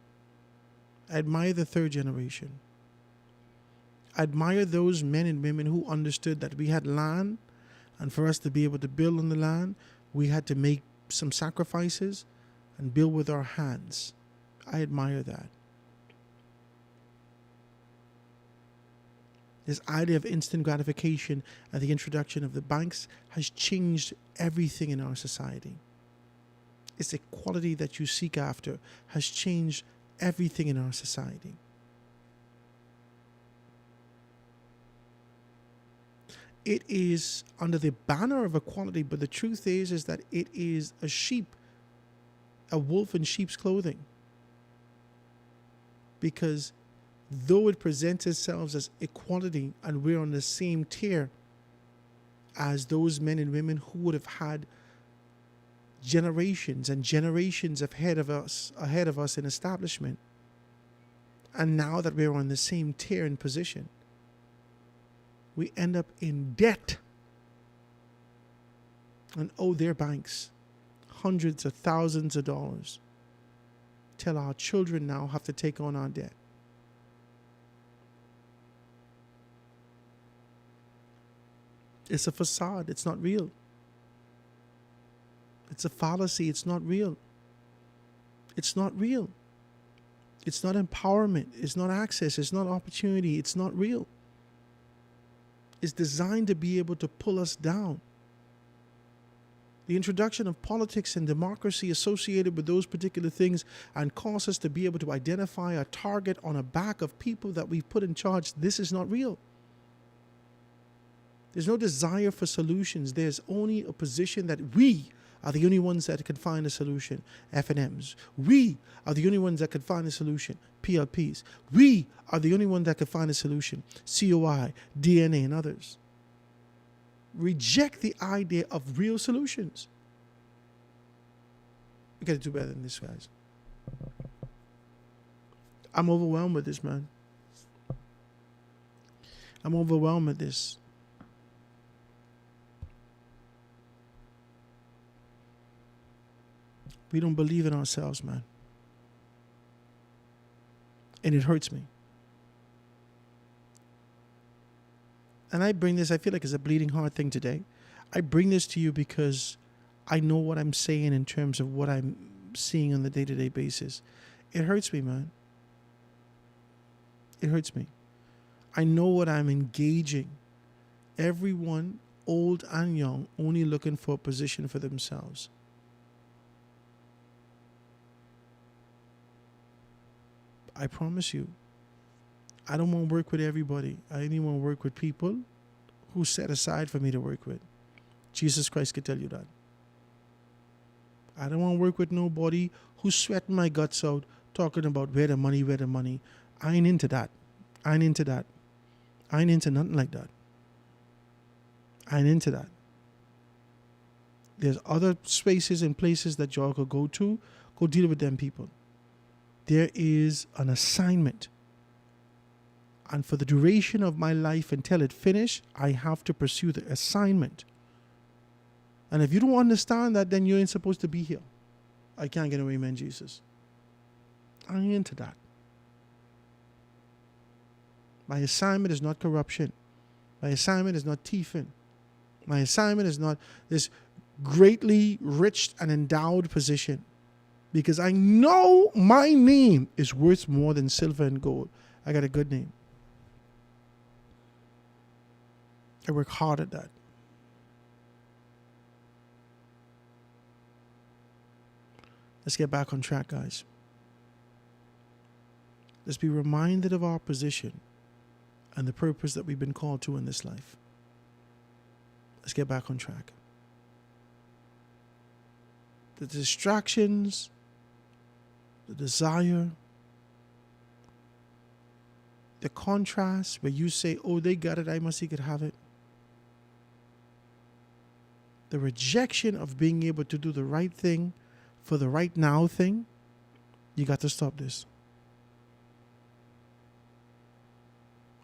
I admire the third generation. I admire those men and women who understood that we had land, and for us to be able to build on the land, we had to make some sacrifices and build with our hands. I admire that. This idea of instant gratification and the introduction of the banks has changed everything in our society. This equality that you seek after has changed everything in our society. It is under the banner of equality, but the truth is that it is a sheep, a wolf in sheep's clothing. Because though it presents itself as equality and we're on the same tier as those men and women who would have had generations and generations ahead of us in establishment, and now that we're on the same tier and position, we end up in debt and owe their banks hundreds of thousands of dollars till our children now have to take on our debt. It's a facade. It's not real. It's a fallacy. It's not real. It's not real. It's not empowerment. It's not access. It's not opportunity. It's not real. It's designed to be able to pull us down. The introduction of politics and democracy associated with those particular things and cause us to be able to identify a target on a back of people that we've put in charge. This is not real. There's no desire for solutions. There's only a position that we are the only ones that can find a solution. F&Ms. We are the only ones that can find a solution. PLPs. We are the only ones that can find a solution. COI, DNA, and others. Reject the idea of real solutions. We got to do better than this, guys. I'm overwhelmed with this, man. I'm overwhelmed with this. We don't believe in ourselves, man. And it hurts me. And I bring this, I feel like it's a bleeding heart thing today. I bring this to you because I know what I'm saying in terms of what I'm seeing on the day-to-day basis. It hurts me, man. It hurts me. I know what I'm engaging. Everyone, old and young, only looking for a position for themselves. I promise you, I don't want to work with everybody. I only want to work with people who set aside for me to work with. Jesus Christ could tell you that. I don't want to work with nobody who's sweating my guts out, talking about where the money, where the money. I ain't into that. I ain't into that. I ain't into nothing like that. I ain't into that. There's other spaces and places that y'all could go to. Go deal with them people. There is an assignment. And for the duration of my life until it finishes, I have to pursue the assignment. And if you don't understand that, then you ain't supposed to be here. I can't get away, man, Jesus. I ain't into that. My assignment is not corruption. My assignment is not thieving. My assignment is not this greatly rich and endowed position. Because I know my name is worth more than silver and gold. I got a good name. I work hard at that. Let's get back on track, guys. Let's be reminded of our position and the purpose that we've been called to in this life. Let's get back on track. The distractions, the desire, the contrast where you say, oh, they got it, I must he could have it. The rejection of being able to do the right thing for the right now thing, you got to stop this.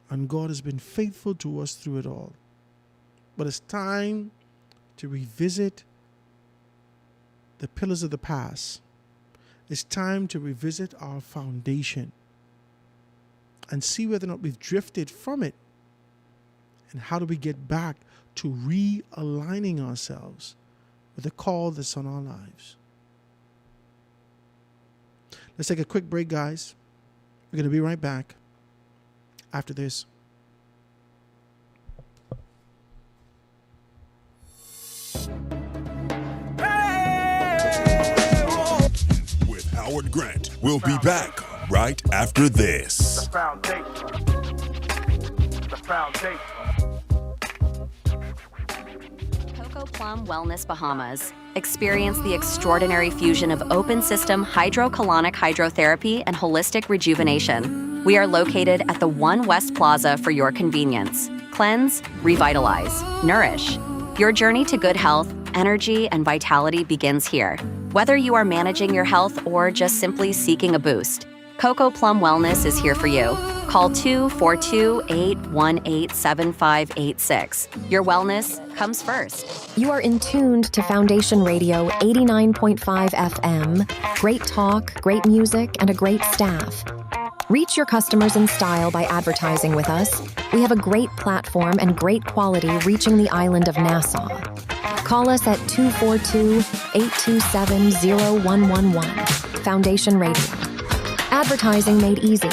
And God has been faithful to us through it all. But it's time to revisit the pillars of the past. It's time to revisit our foundation and see whether or not we've drifted from it. And how do we get back to realigning ourselves with the call that's on our lives? Let's take a quick break, guys. We're going to be right back after this. With Howard Grant. We'll be back right after this. The foundation. Coco Plum Wellness Bahamas. Experience the extraordinary fusion of open system hydrocolonic hydrotherapy and holistic rejuvenation. We are located at the One West Plaza for your convenience. Cleanse, revitalize, nourish. Your journey to good health, energy, and vitality begins here. Whether you are managing your health or just simply seeking a boost, Coco Plum Wellness is here for you. Call 242-818-7586. Your wellness comes first. You are in tuned to Foundation Radio 89.5 FM. Great talk, great music, and a great staff. Reach your customers in style by advertising with us. We have a great platform and great quality reaching the island of Nassau. Call us at 242-827-0111. Foundation Radio. Advertising made easy.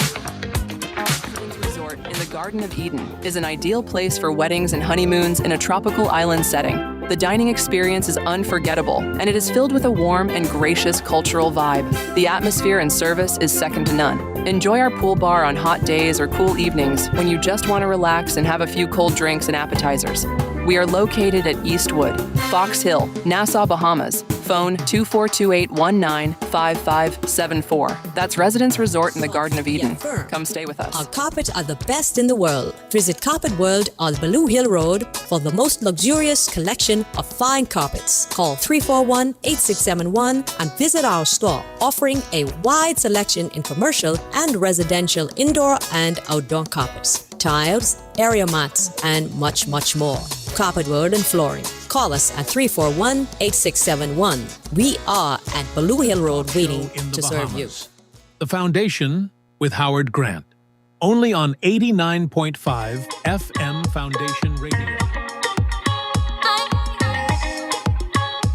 Resort in the Garden of Eden is an ideal place for weddings and honeymoons in a tropical island setting. The dining experience is unforgettable, and it is filled with a warm and gracious cultural vibe. The atmosphere and service is second to none. Enjoy our pool bar on hot days or cool evenings when you just want to relax and have a few cold drinks and appetizers. We are located at Eastwood, Fox Hill, Nassau, Bahamas. Phone 242-819-5574. That's Residence Resort in the Garden of Eden. Come stay with us. Our carpets are the best in the world. Visit Carpet World on Baloo Hill Road for the most luxurious collection of fine carpets. Call 341-8671 and visit our store, offering a wide selection in commercial and residential indoor and outdoor carpets, tiles, area mats, and much, much more. Carpet World and Flooring. Call us at 341-8671. We are at Baloo Hill Road waiting to serve you. The Foundation with Howard Grant. Only on 89.5 FM Foundation Radio.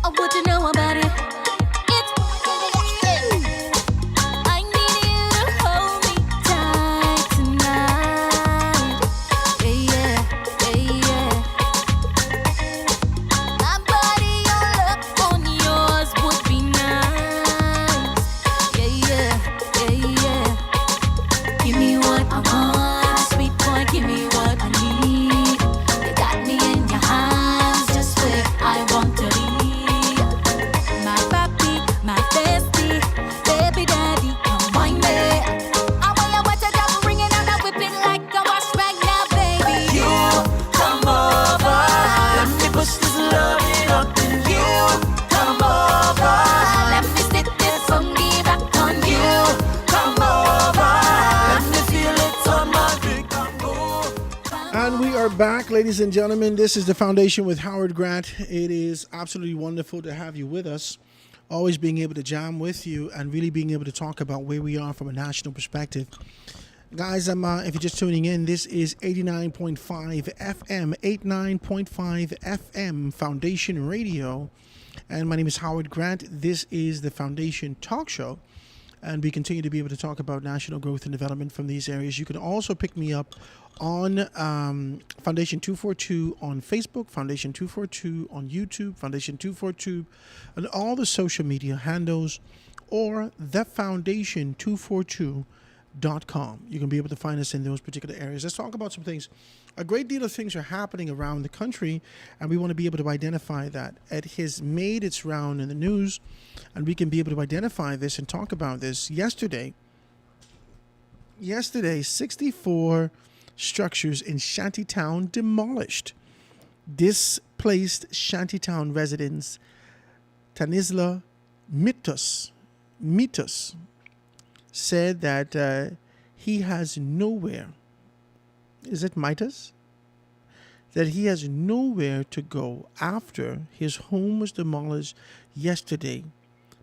I want to know about it. I need you to hold me tight tonight. Yeah, yeah, yeah. My body all up on yours would be nice. Yeah, yeah, yeah, yeah. Give me what I want, sweet boy. Give me what I need. You got me are back, ladies and gentlemen. This is The Foundation with Howard Grant. It is absolutely wonderful to have you with us. Always being able to jam with you and really being able to talk about where we are from a national perspective. Guys, if you're just tuning in, this is 89.5 FM, 89.5 FM Foundation Radio. And my name is Howard Grant. This is the Foundation Talk Show. And we continue to be able to talk about national growth and development from these areas. You can also pick me up on Foundation 242 on Facebook, Foundation 242 on YouTube, Foundation 242 on all the social media handles, or thefoundation242.com. You can be able to find us in those particular areas. Let's talk about some things. A great deal of things are happening around the country, and we want to be able to identify that. It has made its round in the news, and we can be able to identify this and talk about this. Yesterday, 64 structures in Shantytown demolished. Displaced Shantytown residents Tanisla Mitus said that he has nowhere. Is it Mitus? That he has nowhere to go after his home was demolished yesterday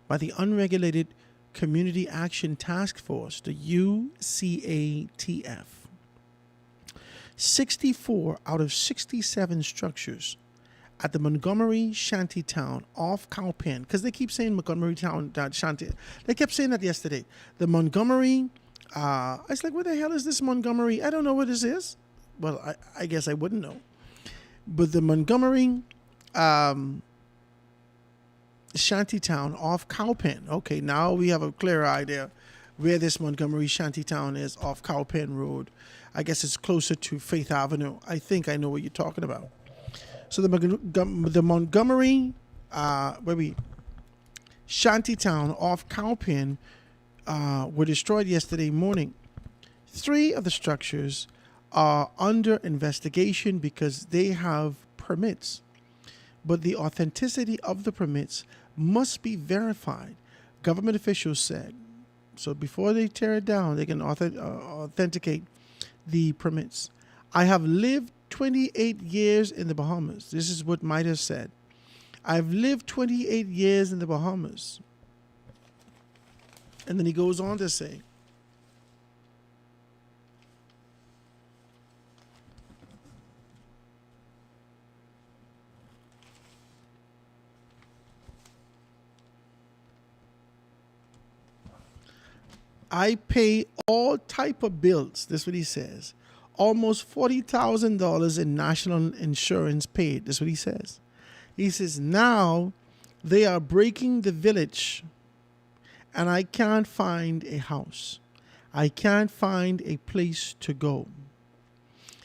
by the Unregulated Community Action Task Force, the UCATF. 64 out of 67 structures at the Montgomery Shantytown off Cowpen, because they keep saying Montgomery Town Shanty. They kept saying that yesterday. The Montgomery, I was like, what the hell is this Montgomery? I don't know what this is. Well, I guess I wouldn't know. But the Montgomery Shantytown off Cowpen. Okay, now we have a clearer idea where this Montgomery Shantytown is off Cowpen Road. I guess it's closer to Faith Avenue. I think I know what you're talking about. So the Montgomery, Shantytown off Cowpen were destroyed yesterday morning. 3 of the structures are under investigation because they have permits, but the authenticity of the permits must be verified, government officials said. So before they tear it down, they can authenticate the permits. I have lived 28 years in the Bahamas. This is what Midas said. I've lived 28 years in the Bahamas. And then he goes on to say, I pay all type of bills. This is what he says. Almost $40,000 in national insurance paid. That's what he says. He says, now they are breaking the village and I can't find a house. I can't find a place to go.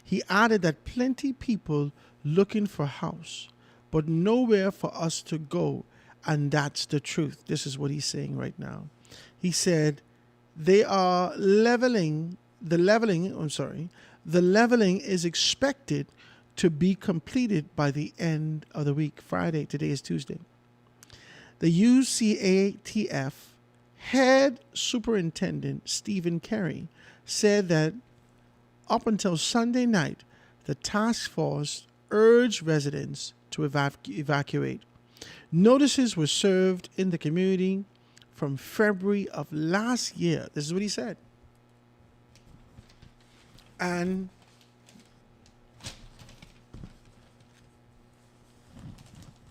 He added that plenty people looking for a house, but nowhere for us to go. And that's the truth. This is what he's saying right now. He said, they are leveling, the leveling is expected to be completed by the end of the week, Friday. Today is Tuesday. The UCATF head superintendent, Stephen Carey, said that up until Sunday night, the task force urged residents to evacuate. Notices were served in the community from February of last year. This is what he said. And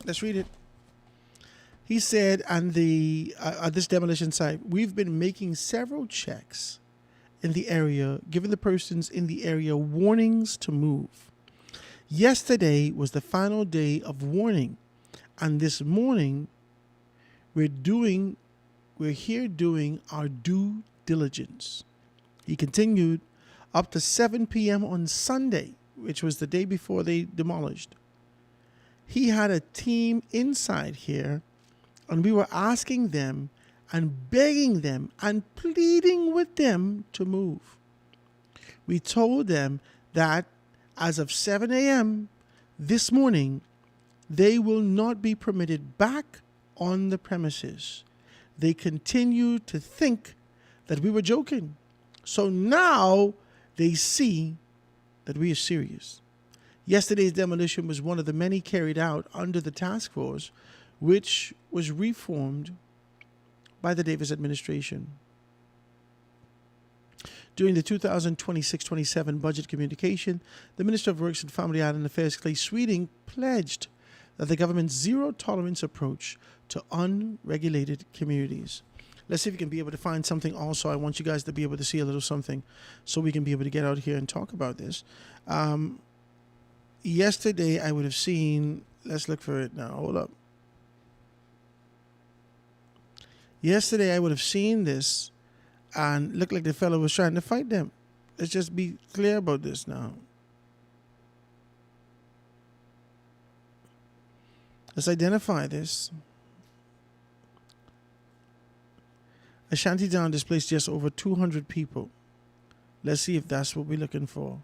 let's read it. He said, and at this demolition site, we've been making several checks in the area, giving the persons in the area warnings to move. Yesterday was the final day of warning, and this morning we're here doing our due diligence. He continued, up to 7 p.m. on Sunday, which was the day before they demolished. He had a team inside here, and we were asking them and begging them and pleading with them to move. We told them that as of 7 a.m. this morning, they will not be permitted back on the premises. They continued to think that we were joking. So now they see that we are serious. Yesterday's demolition was one of the many carried out under the task force, which was reformed by the Davis administration. During the 2026-27 budget communication, the Minister of Works and Family Island Affairs, Clay Sweeting, pledged that the government's zero-tolerance approach to unregulated communities. Let's see if we can be able to find something also. I want you guys to be able to see a little something so we can be able to get out here and talk about this. Yesterday, I would have seen, let's look for it now. Hold up. Yesterday, I would have seen this and looked like the fellow was trying to fight them. Let's just be clear about this now. Let's identify this. A shantytown displaced just over 200 people. Let's see if that's what we're looking for.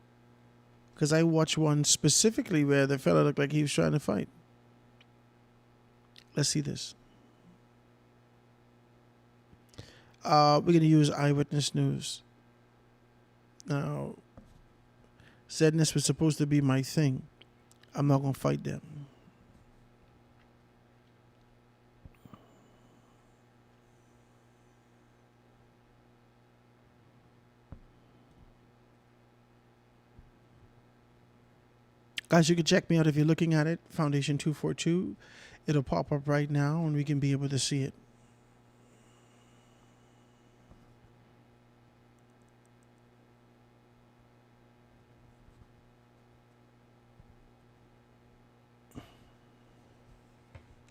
Because I watched one specifically where the fellow looked like he was trying to fight. Let's see this. We're going to use Eyewitness News. Now, Zedness was supposed to be my thing. I'm not going to fight them. Guys, you can check me out if you're looking at it. Foundation 242. It'll pop up right now and we can be able to see it.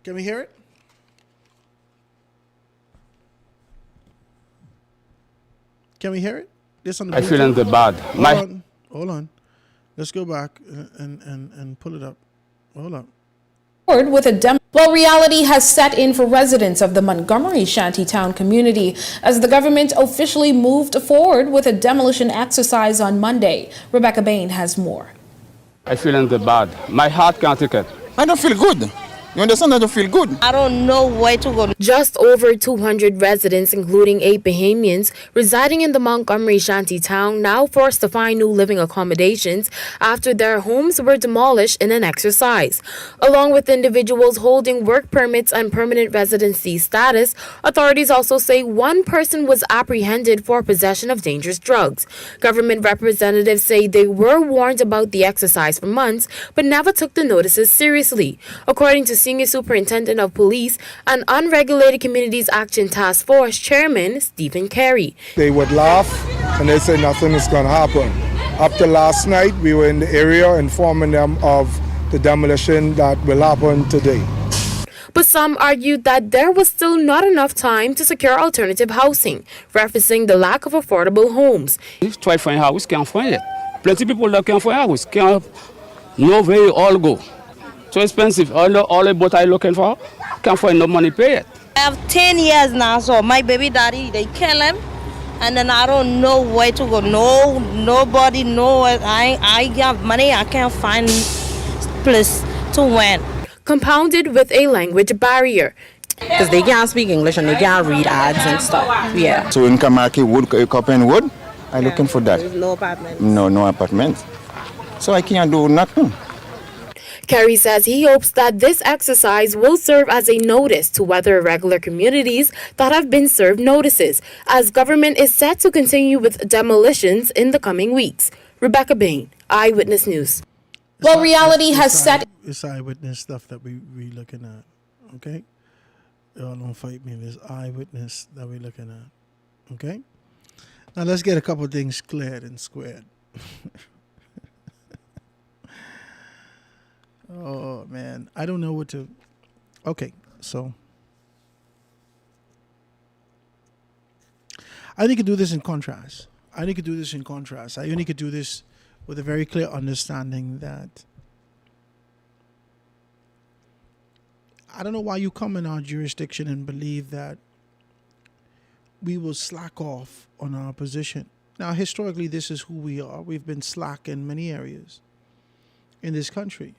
Can we hear it? Can we hear it? This on the I feel in the bad. Hold on. Let's go back and pull it up. Hold up. With a well, reality has set in for residents of the Montgomery Shantytown community as the government officially moved forward with a demolition exercise on Monday. Rebecca Bain has more. I feel in the bad. My heart can't take it. I don't feel good. You understand? I don't feel good. I don't know where to go. Just over 200 residents, including 8 Bahamians, residing in the Montgomery Shantytown, now forced to find new living accommodations after their homes were demolished in an exercise. Along with individuals holding work permits and permanent residency status, authorities also say one person was apprehended for possession of dangerous drugs. Government representatives say they were warned about the exercise for months, but never took the notices seriously. According to Senior Superintendent of Police and Unregulated Communities Action Task Force Chairman Stephen Carey. They would laugh and they say nothing is going to happen. Up to last night, we were in the area informing them of the demolition that will happen today. But some argued that there was still not enough time to secure alternative housing, referencing the lack of affordable homes. Try to find a house, can't find it. Plenty of people that can't find a house, can't know where you all go. So expensive. All the boat I looking for, can't find no money pay it. I have 10 years now, so my baby daddy, they kill him. And then I don't know where to go. Nobody know. I have money, I can't find place to win. Compounded with a language barrier. Because they can't speak English and they can't read ads and stuff. Yeah. So in Kamaki, wood, copper and wood, I'm looking for that. There's no apartment. No apartment. So I can't do nothing. Carey says he hopes that this exercise will serve as a notice to other irregular communities that have been served notices, as government is set to continue with demolitions in the coming weeks. Rebecca Bain, Eyewitness News. Well, reality has set... It's eyewitness stuff that we looking at, okay? Y'all don't fight me. There's eyewitness that we looking at, okay? Now let's get a couple of things cleared and squared. Oh, man. I don't know what to... Okay, so... I need to do this in contrast. I need to do this with a very clear understanding that... I don't know why you come in our jurisdiction and believe that we will slack off on our position. Now, historically, this is who we are. We've been slack in many areas in this country.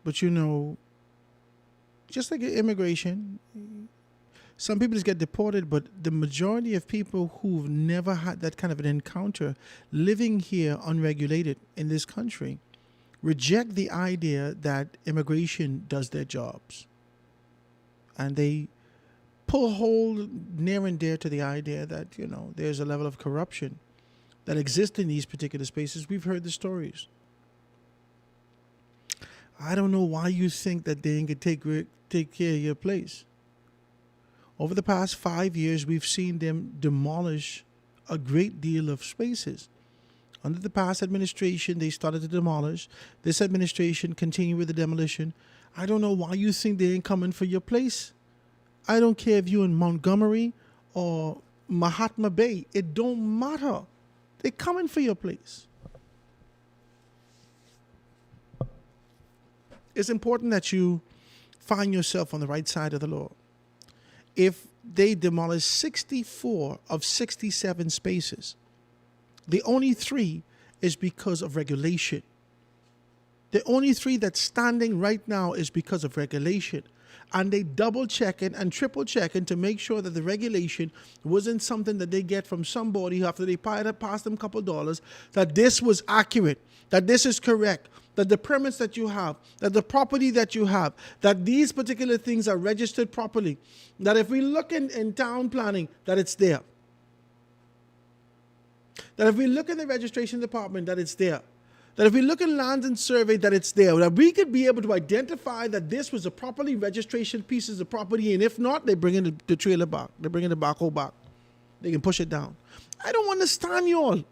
But you know, just like immigration, Some people just get deported, but the majority of people who've never had that kind of an encounter living here unregulated in this country reject the idea that immigration does their jobs. And they pull hold near and dear to the idea that, there's a level of corruption that exists in these particular spaces. We've heard the stories. I don't know why you think that they can take care of your place. Over the past 5 years, we've seen them demolish a great deal of spaces. Under the past administration, they started to demolish. This administration continued with the demolition. I don't know why you think they ain't coming for your place. I don't care if you're in Montgomery or Mahatma Bay. It don't matter. They're coming for your place. It's important that you find yourself on the right side of the law. If they demolish 64 of 67 spaces, the only 3 is because of regulation. The only 3 that's standing right now is because of regulation. And they double checking and triple checking to make sure that the regulation wasn't something that they get from somebody after they pass them a couple dollars, that this was accurate, that this is correct, that the permits that you have, that the property that you have, that these particular things are registered properly, that if we look in town planning, that it's there. That if we look in the registration department, that it's there. That if we look in land and survey, that it's there. That we could be able to identify that this was a properly registration pieces of property, and if not, they bring in the trailer back. They bring in the backhoe back. They can push it down. I don't understand y'all.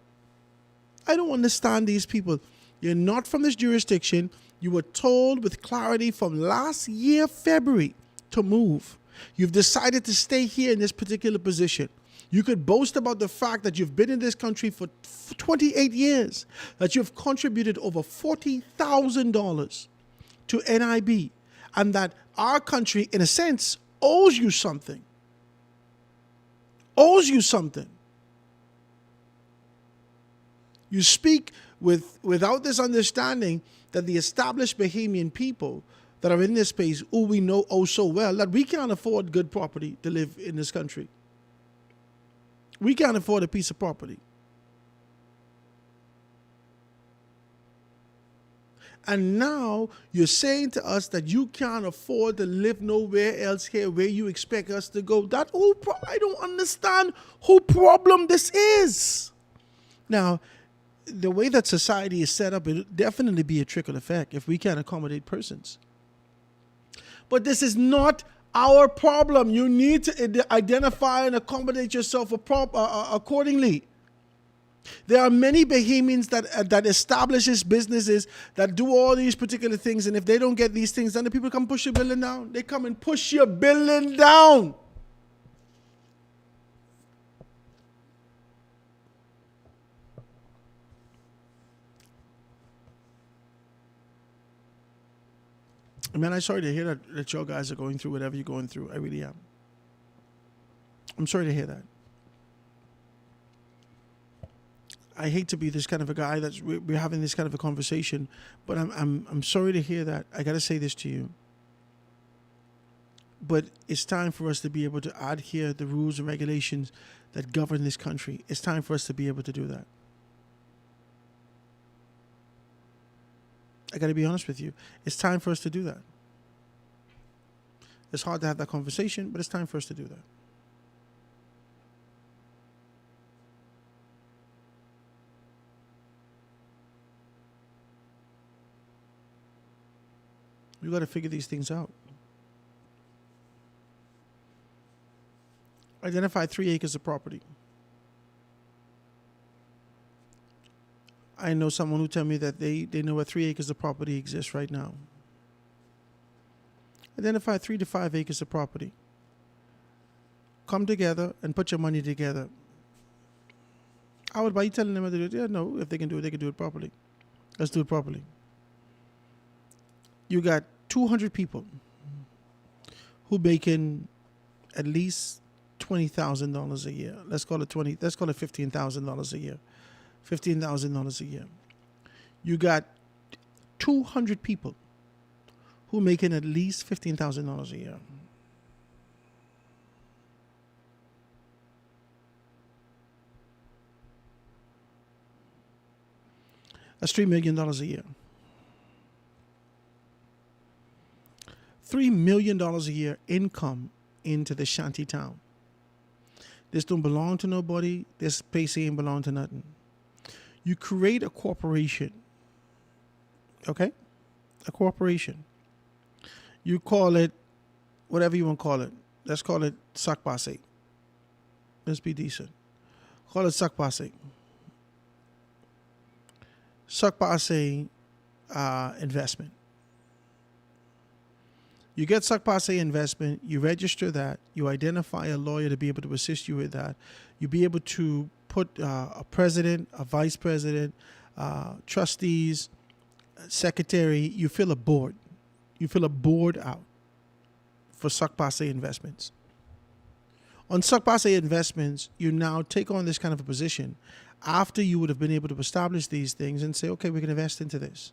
I don't understand these people. You're not from this jurisdiction. You were told with clarity from last year, February, to move. You've decided to stay here in this particular position. You could boast about the fact that you've been in this country for 28 years, that you've contributed over $40,000 to NIB, and that our country, in a sense, owes you something. Owes you something. You speak without this understanding that the established Bahamian people that are in this space, who we know so well, that we can't afford good property to live in this country. We can't afford a piece of property. And now you're saying to us that you can't afford to live nowhere else here where you expect us to go. I don't understand whose problem this is. Now, the way that society is set up, it'll definitely be a trickle effect if we can't accommodate persons. But this is not our problem. You need to identify and accommodate yourself accordingly. There are many Bahamians that establishes businesses that do all these particular things, and if they don't get these things done, the people come push your building down. They come and push your building down. Man, I'm sorry to hear that your guys are going through whatever you're going through. I really am. I'm sorry to hear that. I hate to be this kind of a guy that's we're having this kind of a conversation, but I'm sorry to hear that. I got to say this to you. But it's time for us to be able to adhere the rules and regulations that govern this country. It's time for us to be able to do that. I got to be honest with you. It's time for us to do that. It's hard to have that conversation, but it's time for us to do that. We got to figure these things out. Identify 3 acres of property. I know someone who tell me that they know where 3 acres of property exists right now. Identify 3 to 5 acres of property. Come together and put your money together. Why are you telling them to do it? Yeah, no, if they can do it, they can do it properly. Let's do it properly. You got 200 people who making at least $20,000 a year. Let's call it $15,000 a year. $15,000 a year. You got 200 people who making at least $15,000 a year. That's $3 million a year. $3 million a year income into the shanty town. This don't belong to nobody. This place ain't belong to nothing. You create a corporation. Okay? A corporation. You call it whatever you want to call it. Let's call it Sakpase. Let's be decent. Call it Sakpase. Sakpase investment. You get Sakpase investment, you register that, you identify a lawyer to be able to assist you with that. You be able to put a president, a vice president, trustees, secretary. You fill a board. You fill a board out for Sakpase investments. On Sakpase investments, you now take on this kind of a position after you would have been able to establish these things and say, okay, we can invest into this.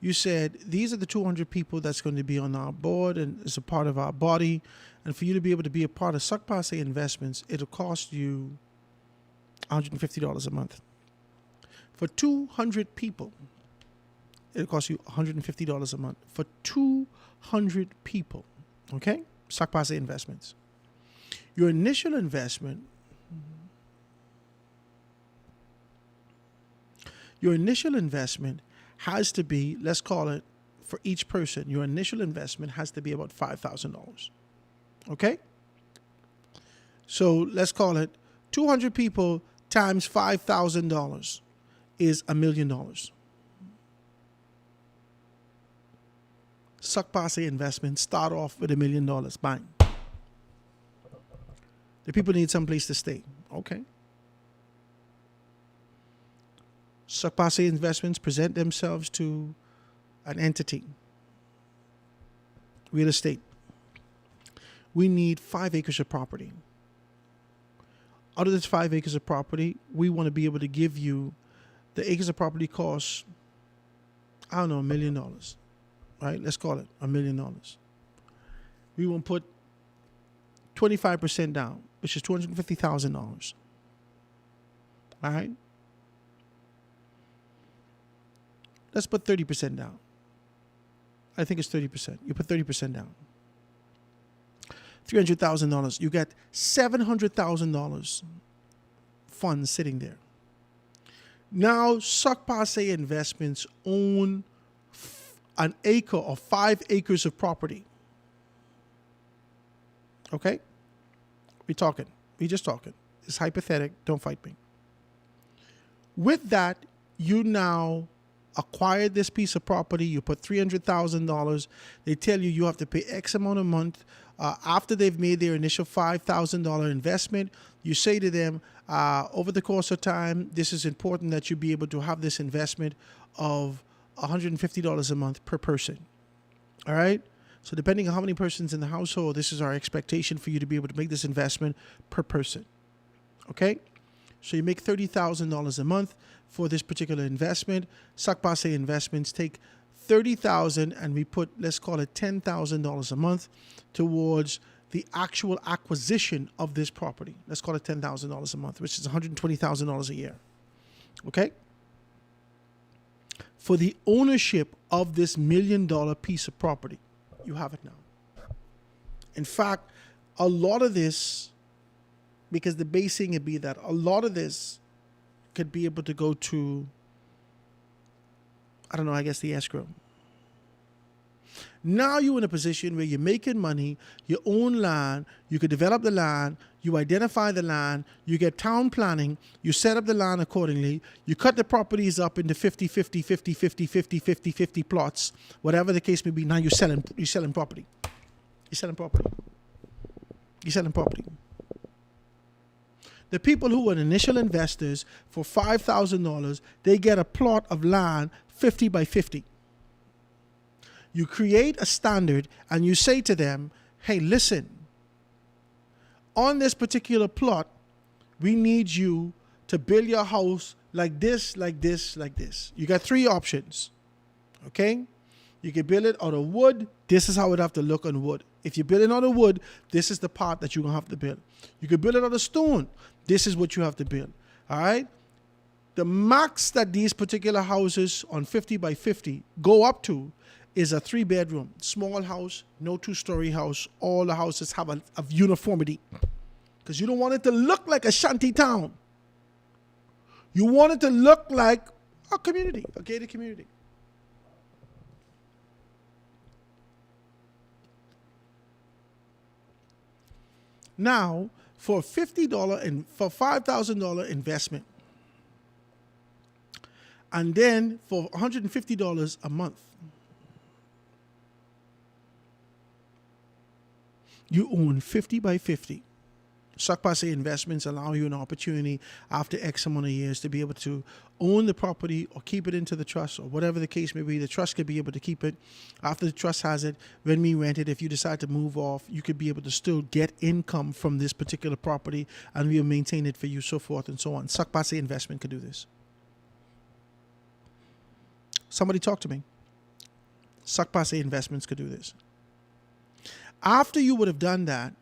You said, these are the 200 people that's going to be on our board and is a part of our body. And for you to be able to be a part of Sakpase investments, it'll cost you $150 a month. For 200 people, it'll cost you $150 a month. For 200 people, okay? Sakpase investments. Your initial investment, has to be, let's call it, for each person, your initial investment has to be about $5,000. Okay? So let's call it 200 people times $5,000 is $1 million. Sakpase investments start off with $1 million. Bang. The people need some place to stay. Okay. Sakpase investments present themselves to an entity, real estate. We need 5 acres of property. Out of this 5 acres of property, we want to be able to give you, the acres of property cost, I don't know, $1 million, right? Let's call it $1 million. We want to put 25% down, which is $250,000. All right? Let's put 30% down. I think it's 30%. You put 30% down. $300,000. You get $700,000 funds sitting there. Now, Sakpase Investments own an acre or 5 acres of property. Okay? We're talking. We're just talking. It's hypothetical. Don't fight me. With that, you now acquired this piece of property. You put $300,000. They tell you have to pay X amount a month. After they've made their initial $5,000 investment, you say to them, over the course of time, this is important that you be able to have this investment of $150 a month per person. All right? So depending on how many persons in the household, this is our expectation for you to be able to make this investment per person. Okay? So you make $30,000 a month for this particular investment. Sakpase Investments take $30,000 and we put, let's call it $10,000 a month towards the actual acquisition of this property. Let's call it $10,000 a month, which is $120,000 a year. Okay? For the ownership of this $1 million piece of property, you have it now. In fact, a lot of this, because the basing would be that a lot of this could be able to go to, I don't know, I guess the escrow. Now you're in a position where you're making money, you own land, you could develop the land, you identify the land, you get town planning, you set up the land accordingly, you cut the properties up into 50, 50, 50, 50, 50, 50, 50 plots, whatever the case may be. Now you're selling property. You're selling property. You're selling property. The people who were initial investors for $5,000, they get a plot of land 50 by 50. You create a standard and you say to them, hey, listen, on this particular plot, we need you to build your house like this, like this, like this. You got 3 options, okay? You can build it out of wood. This is how it would have to look on wood. If you build it out of wood, this is the part that you're going to have to build. You can build it out of stone. This is what you have to build, all right? The max that these particular houses on 50 by 50 go up to is a 3-bedroom, small house, no 2-story house. All the houses have a uniformity. Because you don't want it to look like a shanty town. You want it to look like a community, a gated community. Now, for $50 and for $5,000 investment, and then for $150 a month, you own 50 by 50. Sac Passe Investments allow you an opportunity after X amount of years to be able to own the property or keep it into the trust or whatever the case may be. The trust could be able to keep it. After the trust has it, when we rent it, if you decide to move off, you could be able to still get income from this particular property and we'll maintain it for you, so forth and so on. Sac Passe Investment could do this. Somebody talk to me. Sac Passe Investments could do this. After you would have done that,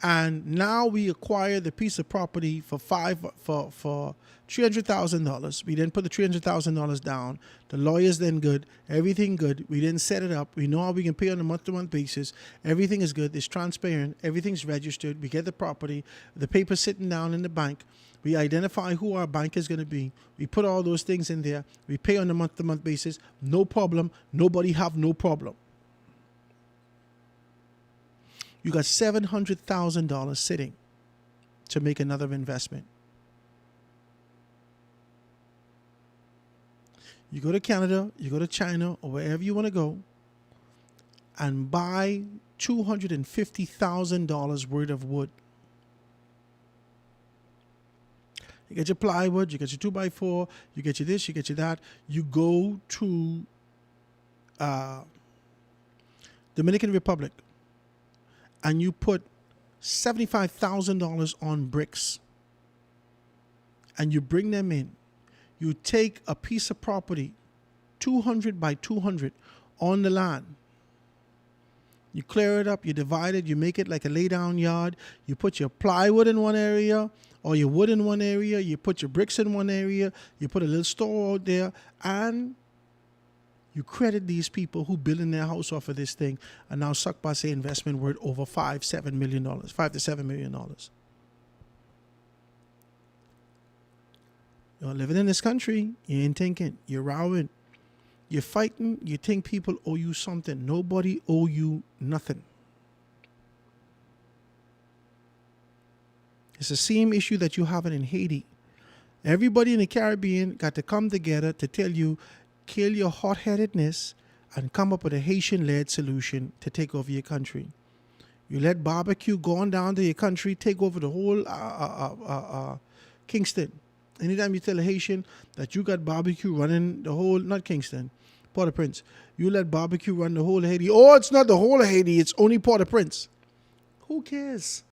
and now we acquire the piece of property for $300,000. We then put the $300,000 down. The lawyer's then good. Everything good. We then set it up. We know how we can pay on a month-to-month basis. Everything is good. It's transparent. Everything's registered. We get the property. The paper's sitting down in the bank. We identify who our bank is going to be. We put all those things in there. We pay on a month-to-month basis. No problem. Nobody have no problem. You got $700,000 sitting to make another investment. You go to Canada, you go to China, or wherever you want to go, and buy $250,000 worth of wood. You get your plywood, you get your 2x4, you get your this, you get your that. You go to Dominican Republic, and you put $75,000 on bricks, and you bring them in. You take a piece of property, 200 by 200, on the land. You clear it up, you divide it, you make it like a lay-down yard. You put your plywood in one area, or your wood in one area. You put your bricks in one area. You put a little store out there, and you credit these people who building their house off of this thing, and now Sac Passe Investment worth over $5 to $7 million. You're living in this country, you ain't thinking, you're rowing, you're fighting, you think people owe you something. Nobody owe you nothing. It's the same issue that you have in Haiti. Everybody in the Caribbean got to come together to tell you, kill your hot-headedness and come up with a Haitian-led solution to take over your country. You let barbecue go on down to your country, take over the whole Kingston. Anytime you tell a Haitian that you got barbecue running the whole, not Kingston, Port-au-Prince, you let barbecue run the whole of Haiti. Oh, it's not the whole of Haiti, it's only Port-au-Prince. Who cares?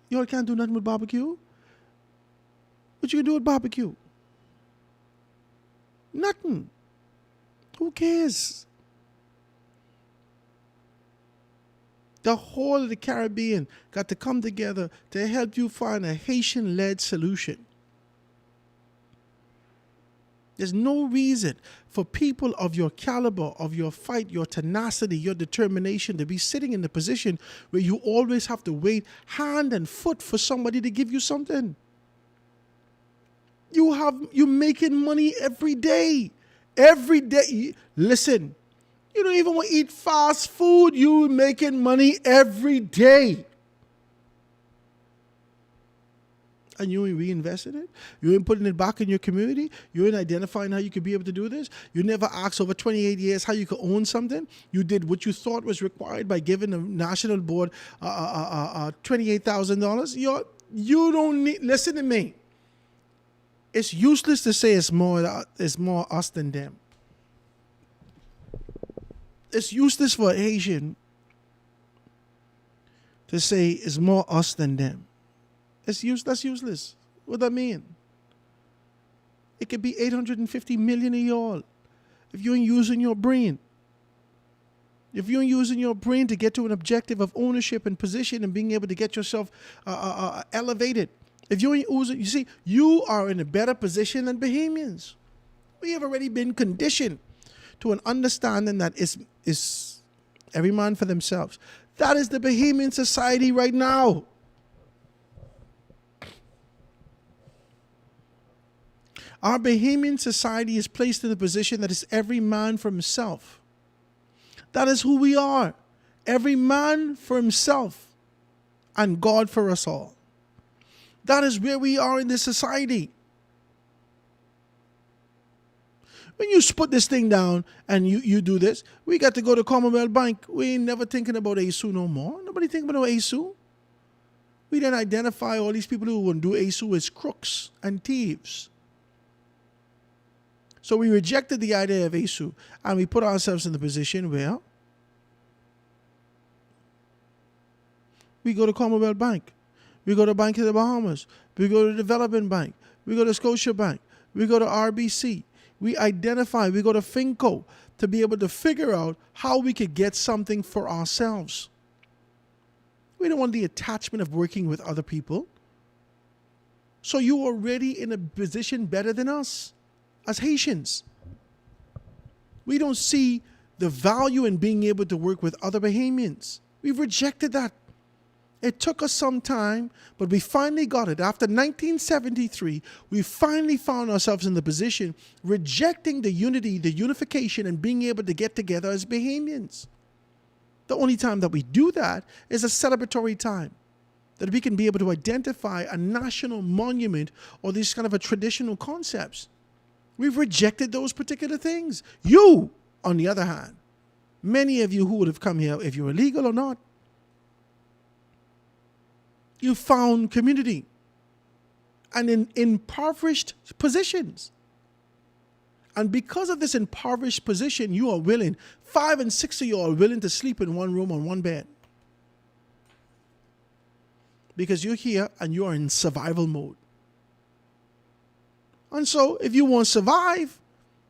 You all can't do nothing with barbecue? What you can do with barbecue? Nothing. Who cares? The whole of the Caribbean got to come together to help you find a Haitian-led solution. There's no reason for people of your caliber, of your fight, your tenacity, your determination to be sitting in the position where you always have to wait hand and foot for somebody to give you something. You're making money every day. Every day. Listen, you don't even want to eat fast food. You're making money every day. And you ain't reinvesting it. You ain't putting it back in your community. You ain't identifying how you could be able to do this. You never asked over 28 years how you could own something. You did what you thought was required by giving the national board $28,000. You don't need, listen to me. It's useless to say it's more us than them. It's useless for a Haitian to say it's more us than them. That's useless. What does that mean? It could be 850 million of y'all if you ain't using your brain. If you ain't using your brain to get to an objective of ownership and position and being able to get yourself elevated If you ain't oozing, you see, you are in a better position than Bahamians. We have already been conditioned to an understanding that is every man for themselves. That is the Bahamian society right now. Our Bahamian society is placed in a position that is every man for himself. That is who we are. Every man for himself and God for us all. That is where we are in this society. When you put this thing down and you do this, we got to go to Commonwealth Bank. We ain't never thinking about ASU no more. Nobody thinking about ASU. We then identify all these people who want to do ASU as crooks and thieves. So we rejected the idea of ASU and we put ourselves in the position where we go to Commonwealth Bank. We go to Bank of the Bahamas. We go to Development Bank. We go to Scotia Bank. We go to RBC. We identify, we go to Finco to be able to figure out how we could get something for ourselves. We don't want the attachment of working with other people. So you're already in a position better than us as Haitians. We don't see the value in being able to work with other Bahamians. We've rejected that. It took us some time, but we finally got it. After 1973, we finally found ourselves in the position rejecting the unity, the unification, and being able to get together as Bahamians. The only time that we do that is a celebratory time, that we can be able to identify a national monument or these kind of a traditional concepts. We've rejected those particular things. You, on the other hand, many of you who would have come here, if you're illegal or not, you found community and in impoverished positions. And because of this impoverished position, you are willing, 5 and 6 of you are willing to sleep in one room on one bed. Because you're here and you are in survival mode. And so if you want to survive,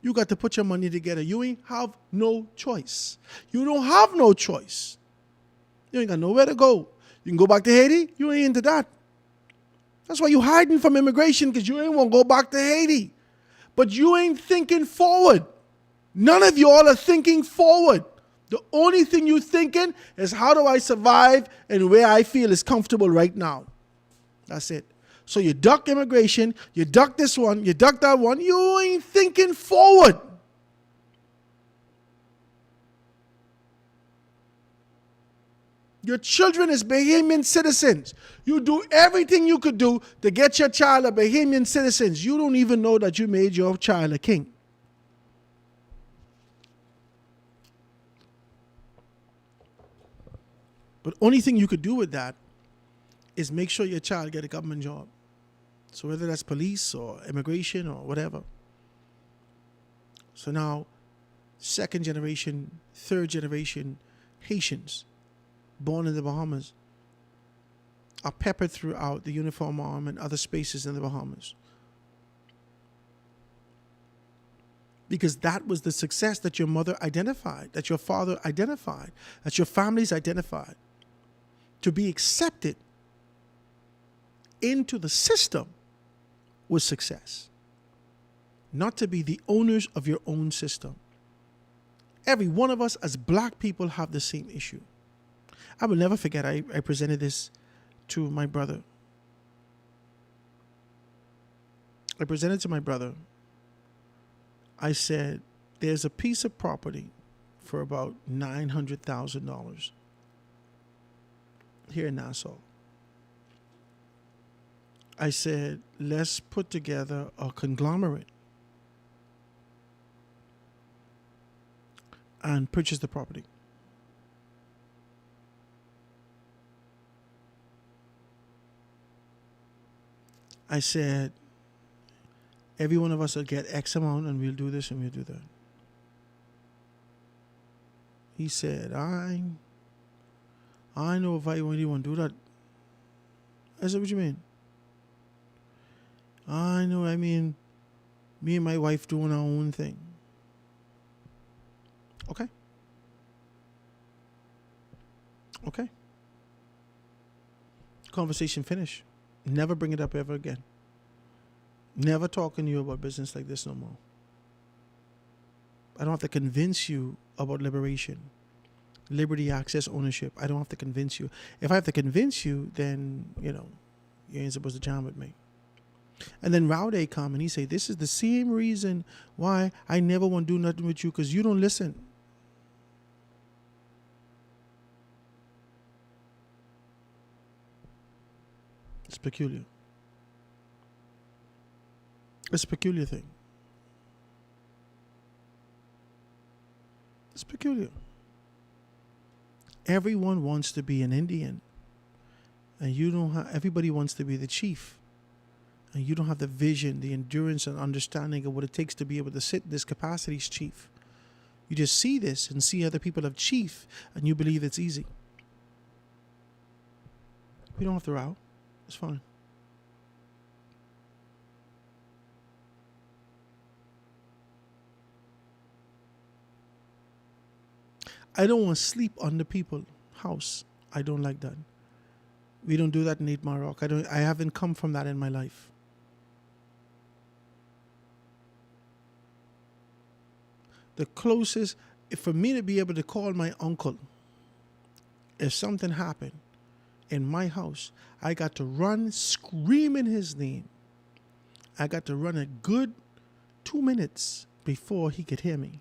you got to put your money together. You ain't have no choice. You don't have no choice. You ain't got nowhere to go. You can go back to Haiti, you ain't into that. That's why you hiding from immigration, because you ain't want to go back to Haiti. But you ain't thinking forward. None of y'all are thinking forward. The only thing you're thinking is, how do I survive and where I feel is comfortable right now? That's it. So you duck immigration, you duck this one, you duck that one. You ain't thinking forward. Your children is Bahamian citizens. You do everything you could do to get your child a Bahamian citizen. You don't even know that you made your child a king. But only thing you could do with that is make sure your child get a government job. So whether that's police or immigration or whatever. So now, 2nd generation, 3rd generation Haitians born in the Bahamas are peppered throughout the Uniform Arm and other spaces in the Bahamas. Because that was the success that your mother identified, that your father identified, that your families identified. To be accepted into the system was success. Not to be the owners of your own system. Every one of us as black people have the same issue. I will never forget, I presented this to my brother. I said, there's a piece of property for about $900,000 here in Nassau. I said, let's put together a conglomerate and purchase the property. I said, every one of us will get X amount and we'll do this and we'll do that. He said, I know if I really want to do that. I said, what you mean? I know, me and my wife doing our own thing. Okay. Conversation finished. Never bring it up ever again. Never talking to you about business like this no more. I don't have to convince you about liberation, liberty, access, ownership. I don't have to convince you. If I have to convince you, then, you ain't supposed to jam with me. And then Rowdy come and he say, this is the same reason why I never want to do nothing with you, because you don't listen. It's peculiar. It's a peculiar thing. It's peculiar. Everyone wants to be an Indian, and you don't have. Everybody wants to be the chief, and you don't have the vision, the endurance, and understanding of what it takes to be able to sit in this capacity as chief. You just see this and see other people have chief, and you believe it's easy. We don't have to row. It's fine. I don't want to sleep on the people's house. I don't like that. We don't do that in 8 Mile Rock. I haven't come from that in my life. The closest, for me to be able to call my uncle, if something happened in my house, I got to run screaming his name. I got to run a good 2 minutes before he could hear me.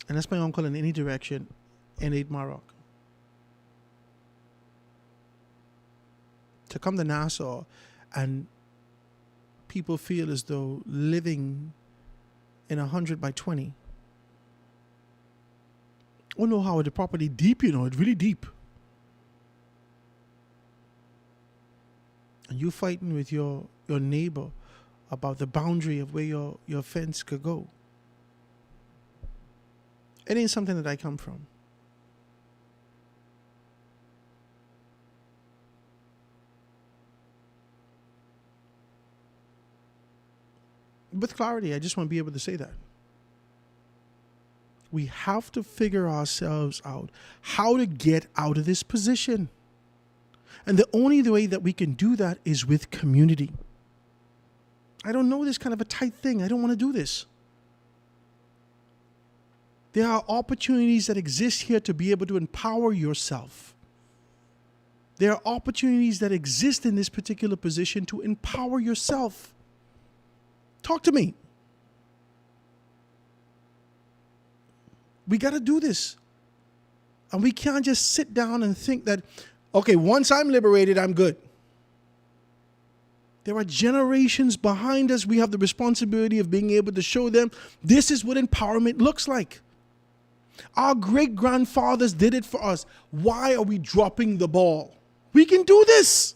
And that's my uncle in any direction in 8 Mile Rock. To come to Nassau and people feel as though living in 100 by 20. Oh no, Howard, the property deep, it's really deep. And you fighting with your neighbor about the boundary of where your fence could go. It ain't something that I come from. With clarity, I just want to be able to say that. We have to figure ourselves out how to get out of this position. And the only way that we can do that is with community. I don't know this kind of a tight thing. I don't want to do this. There are opportunities that exist here to be able to empower yourself. There are opportunities that exist in this particular position to empower yourself. Talk to me. We got to do this. And we can't just sit down and think that, okay, once I'm liberated, I'm good. There are generations behind us. We have the responsibility of being able to show them this is what empowerment looks like. Our great-grandfathers did it for us. Why are we dropping the ball? We can do this.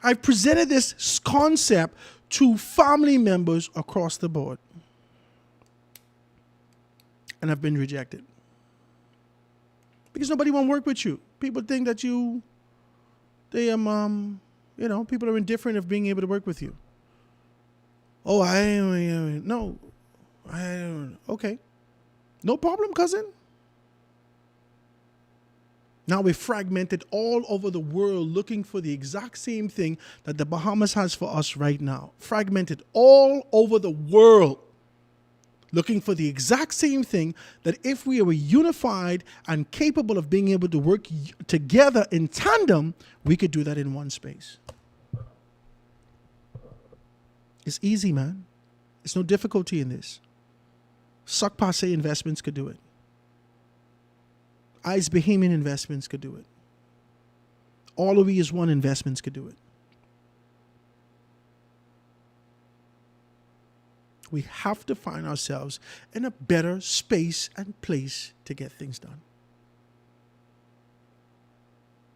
I've presented this concept to family members across the board. And I've been rejected. Because nobody want to work with you. People think that people are indifferent of being able to work with you. Oh, okay. No problem, cousin. Now we're fragmented all over the world looking for the exact same thing that the Bahamas has for us right now. Fragmented all over the world looking for the exact same thing that if we were unified and capable of being able to work together in tandem, we could do that in one space. It's easy, man. There's no difficulty in this. Suck Passe Investments could do it. Ice Bahamian Investments could do it. All of We Is One Investments could do it. We have to find ourselves in a better space and place to get things done.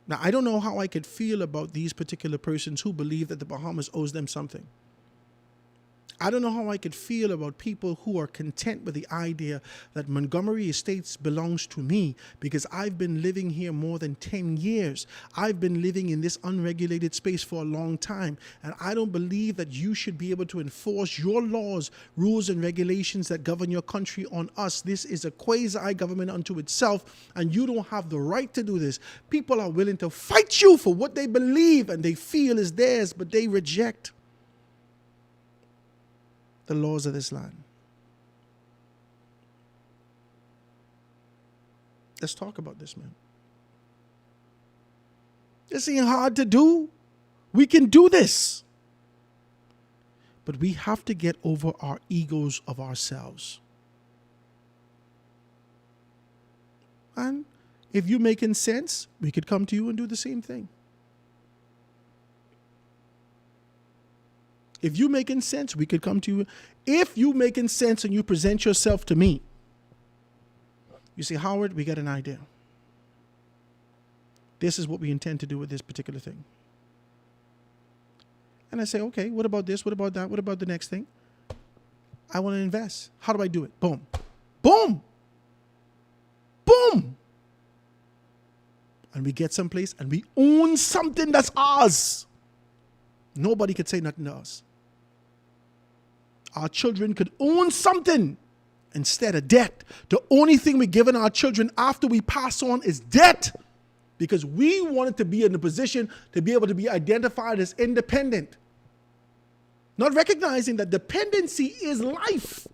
Now, I don't know how I could feel about these particular persons who believe that the Bahamas owes them something. I don't know how I could feel about people who are content with the idea that Montgomery Estates belongs to me because I've been living here more than 10 years. I've been living in this unregulated space for a long time, and I don't believe that you should be able to enforce your laws, rules, and regulations that govern your country on us. This is a quasi-government unto itself, and you don't have the right to do this. People are willing to fight you for what they believe and they feel is theirs, but they reject the laws of this land. Let's talk about this, man. This ain't hard to do. We can do this. But we have to get over our egos of ourselves. And if you're making sense, we could come to you and do the same thing. If you making sense, we could come to you. If you making sense and you present yourself to me, you say, Howard, we got an idea. This is what we intend to do with this particular thing. And I say, okay, what about this? What about that? What about the next thing? I want to invest. How do I do it? Boom. Boom. Boom. And we get someplace and we own something that's ours. Nobody could say nothing to us. Our children could own something instead of debt. The only thing we're giving our children after we pass on is debt, because we wanted to be in a position to be able to be identified as independent. Not recognizing that dependency is life.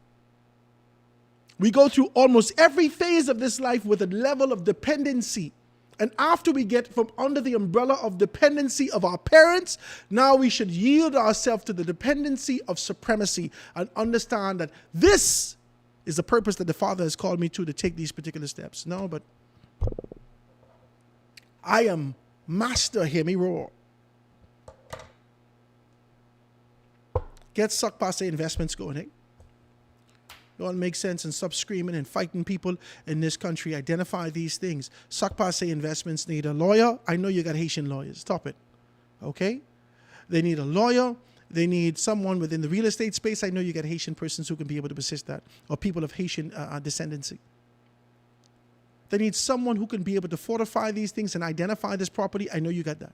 We go through almost every phase of this life with a level of dependency. And after we get from under the umbrella of dependency of our parents, now we should yield ourselves to the dependency of supremacy and understand that this is the purpose that the Father has called me to take these particular steps. No, but I am master, hear me roar. Get Suck Passe Investments going, eh? It all makes sense, and stop screaming and fighting people in this country. Identify these things. Suck Passe Investments need a lawyer. I know you got Haitian lawyers. Stop it. Okay? They need a lawyer. They need someone within the real estate space. I know you got Haitian persons who can be able to assist that, or people of Haitian descendancy. They need someone who can be able to fortify these things and identify this property. I know you got that.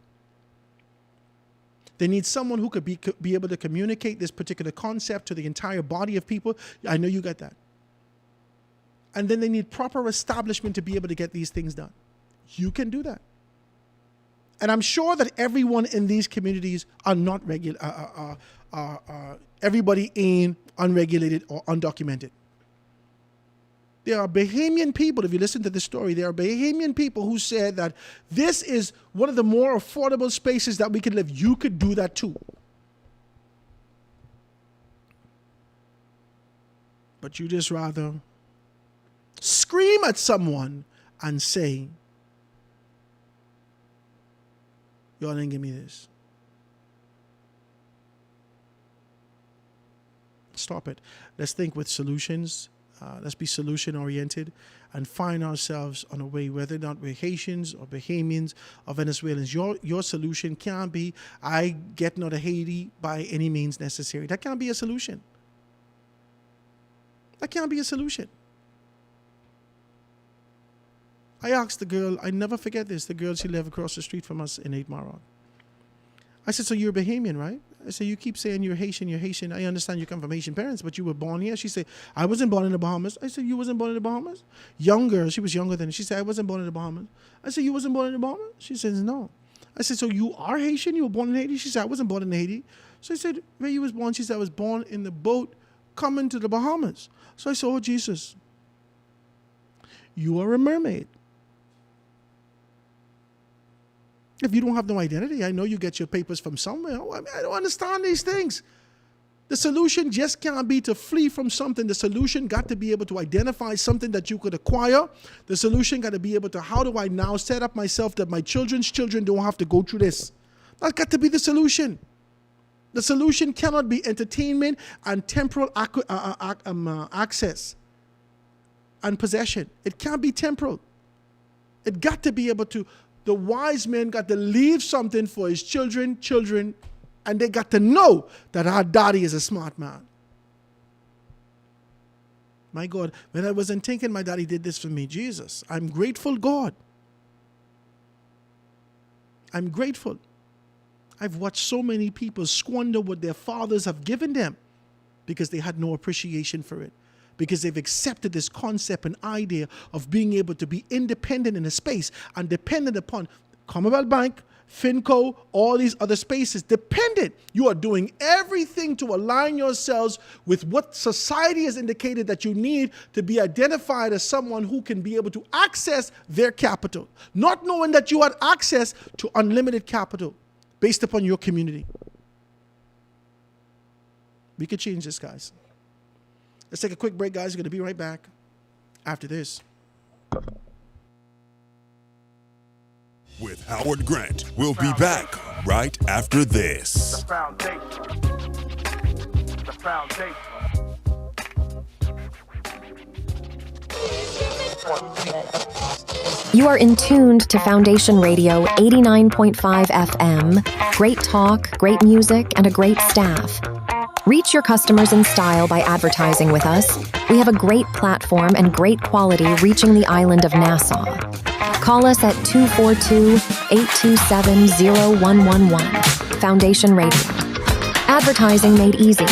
They need someone who could be able to communicate this particular concept to the entire body of people. I know you got that. And then they need proper establishment to be able to get these things done. You can do that. And I'm sure that everyone in these communities are not regular. Everybody ain't unregulated or undocumented. There are Bahamian people, if you listen to this story, there are Bahamian people who said that this is one of the more affordable spaces that we can live. You could do that too. But you just rather scream at someone and say, y'all didn't give me this. Stop it. Let's think with solutions. Let's be solution-oriented and find ourselves on a way, whether or not we're Haitians or Bahamians or Venezuelans. Your solution can't be, I get out of Haiti by any means necessary. That can't be a solution. That can't be a solution. I asked the girl, I never forget this, the girl, she lived across the street from us in 8 Mile Road. I said, so you're Bahamian, right? I said, you keep saying you're Haitian. I understand you come from Haitian parents, but you were born here. She said, I wasn't born in the Bahamas. I said, you wasn't born in the Bahamas? Younger, she was younger than me. She said, I wasn't born in the Bahamas. I said, you wasn't born in the Bahamas? She says, no. I said, so you are Haitian? You were born in Haiti? She said, I wasn't born in Haiti. So I said, where you was born? She said, I was born in the boat coming to the Bahamas. So I said, oh, Jesus, you are a mermaid. If you don't have no identity, I know you get your papers from somewhere. I don't understand these things. The solution just can't be to flee from something. The solution got to be able to identify something that you could acquire. The solution got to be able to, how do I now set up myself that my children's children don't have to go through this? That's got to be the solution. The solution cannot be entertainment and temporal access and possession. It can't be temporal. It got to be able to, the wise man got to leave something for his children, and they got to know that our daddy is a smart man. My God, when I wasn't thinking, my daddy did this for me. Jesus, I'm grateful, God. I'm grateful. I've watched so many people squander what their fathers have given them because they had no appreciation for it. Because they've accepted this concept and idea of being able to be independent in a space and dependent upon Commonwealth Bank, Finco, all these other spaces. Dependent. You are doing everything to align yourselves with what society has indicated that you need to be identified as someone who can be able to access their capital. Not knowing that you had access to unlimited capital based upon your community. We could change this, guys. Let's take a quick break, guys. We're going to be right back after this. With Howard Grant, we'll be back right after this. The foundation. You are in tuned to Foundation Radio 89.5 FM. Great talk, great music, and a great staff. Reach your customers in style by advertising with us. We have a great platform and great quality reaching the island of Nassau. Call us at 242-827-0111. Foundation Radio. Advertising made easy.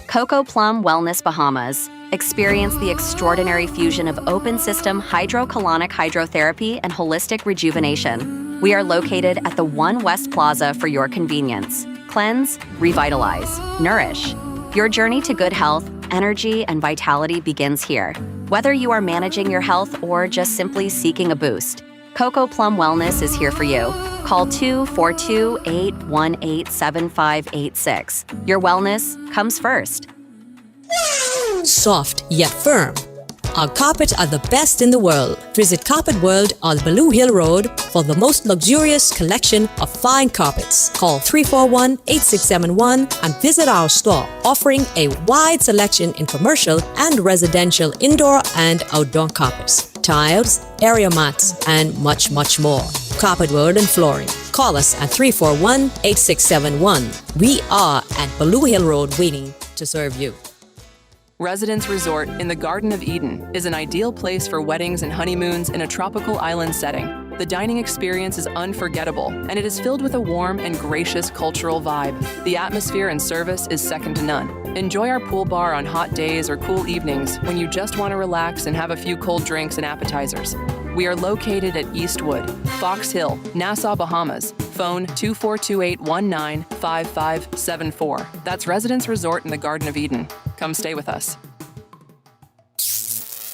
Coco Plum Wellness Bahamas. Experience the extraordinary fusion of open system hydrocolonic hydrotherapy and holistic rejuvenation. We are located at the One West Plaza for your convenience. Cleanse, revitalize, nourish. Your journey to good health, energy, and vitality begins here. Whether you are managing your health or just simply seeking a boost, Coco Plum Wellness is here for you. Call 242-818-7586. Your wellness comes first. Soft yet firm. Our carpets are the best in the world. Visit Carpet World on Baloo Hill Road for the most luxurious collection of fine carpets. Call 341-8671 and visit our store, offering a wide selection in commercial and residential indoor and outdoor carpets, tiles, area mats, and much, much more. Carpet World and Flooring. Call us at 341-8671. We are at Baloo Hill Road waiting to serve you. Residence Resort in the Garden of Eden is an ideal place for weddings and honeymoons in a tropical island setting. The dining experience is unforgettable, and it is filled with a warm and gracious cultural vibe. The atmosphere and service is second to none. Enjoy our pool bar on hot days or cool evenings when you just want to relax and have a few cold drinks and appetizers. We are located at Eastwood, Fox Hill, Nassau, Bahamas. Phone 2428195574. That's Residence Resort in the Garden of Eden. Come stay with us.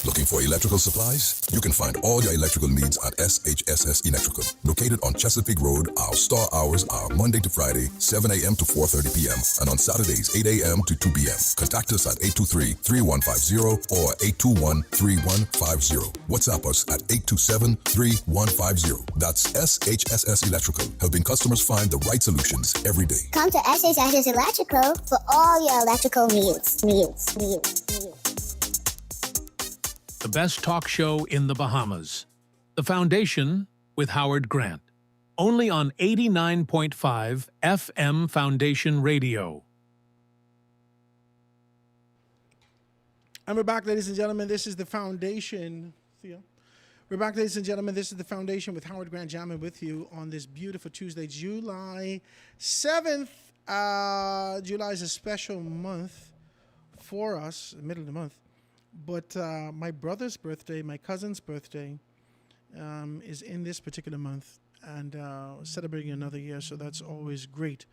Looking for electrical supplies? You can find all your electrical needs at SHSS Electrical. Located on Chesapeake Road, our store hours are Monday to Friday, 7 a.m. to 4:30 p.m. and on Saturdays, 8 a.m. to 2 p.m. Contact us at 823-3150 or 821-3150. WhatsApp us at 827-3150. That's SHSS Electrical, helping customers find the right solutions every day. Come to SHSS Electrical for all your electrical needs. The best talk show in the Bahamas. The Foundation with Howard Grant. Only on 89.5 FM Foundation Radio. And we're back, ladies and gentlemen. This is the Foundation. We're back, ladies and gentlemen. This is the Foundation with Howard Grant jamming with you on this beautiful Tuesday, July 7th. July is a special month for us, middle of the month. But my brother's birthday, my cousin's birthday, is in this particular month, and celebrating another year. So that's always great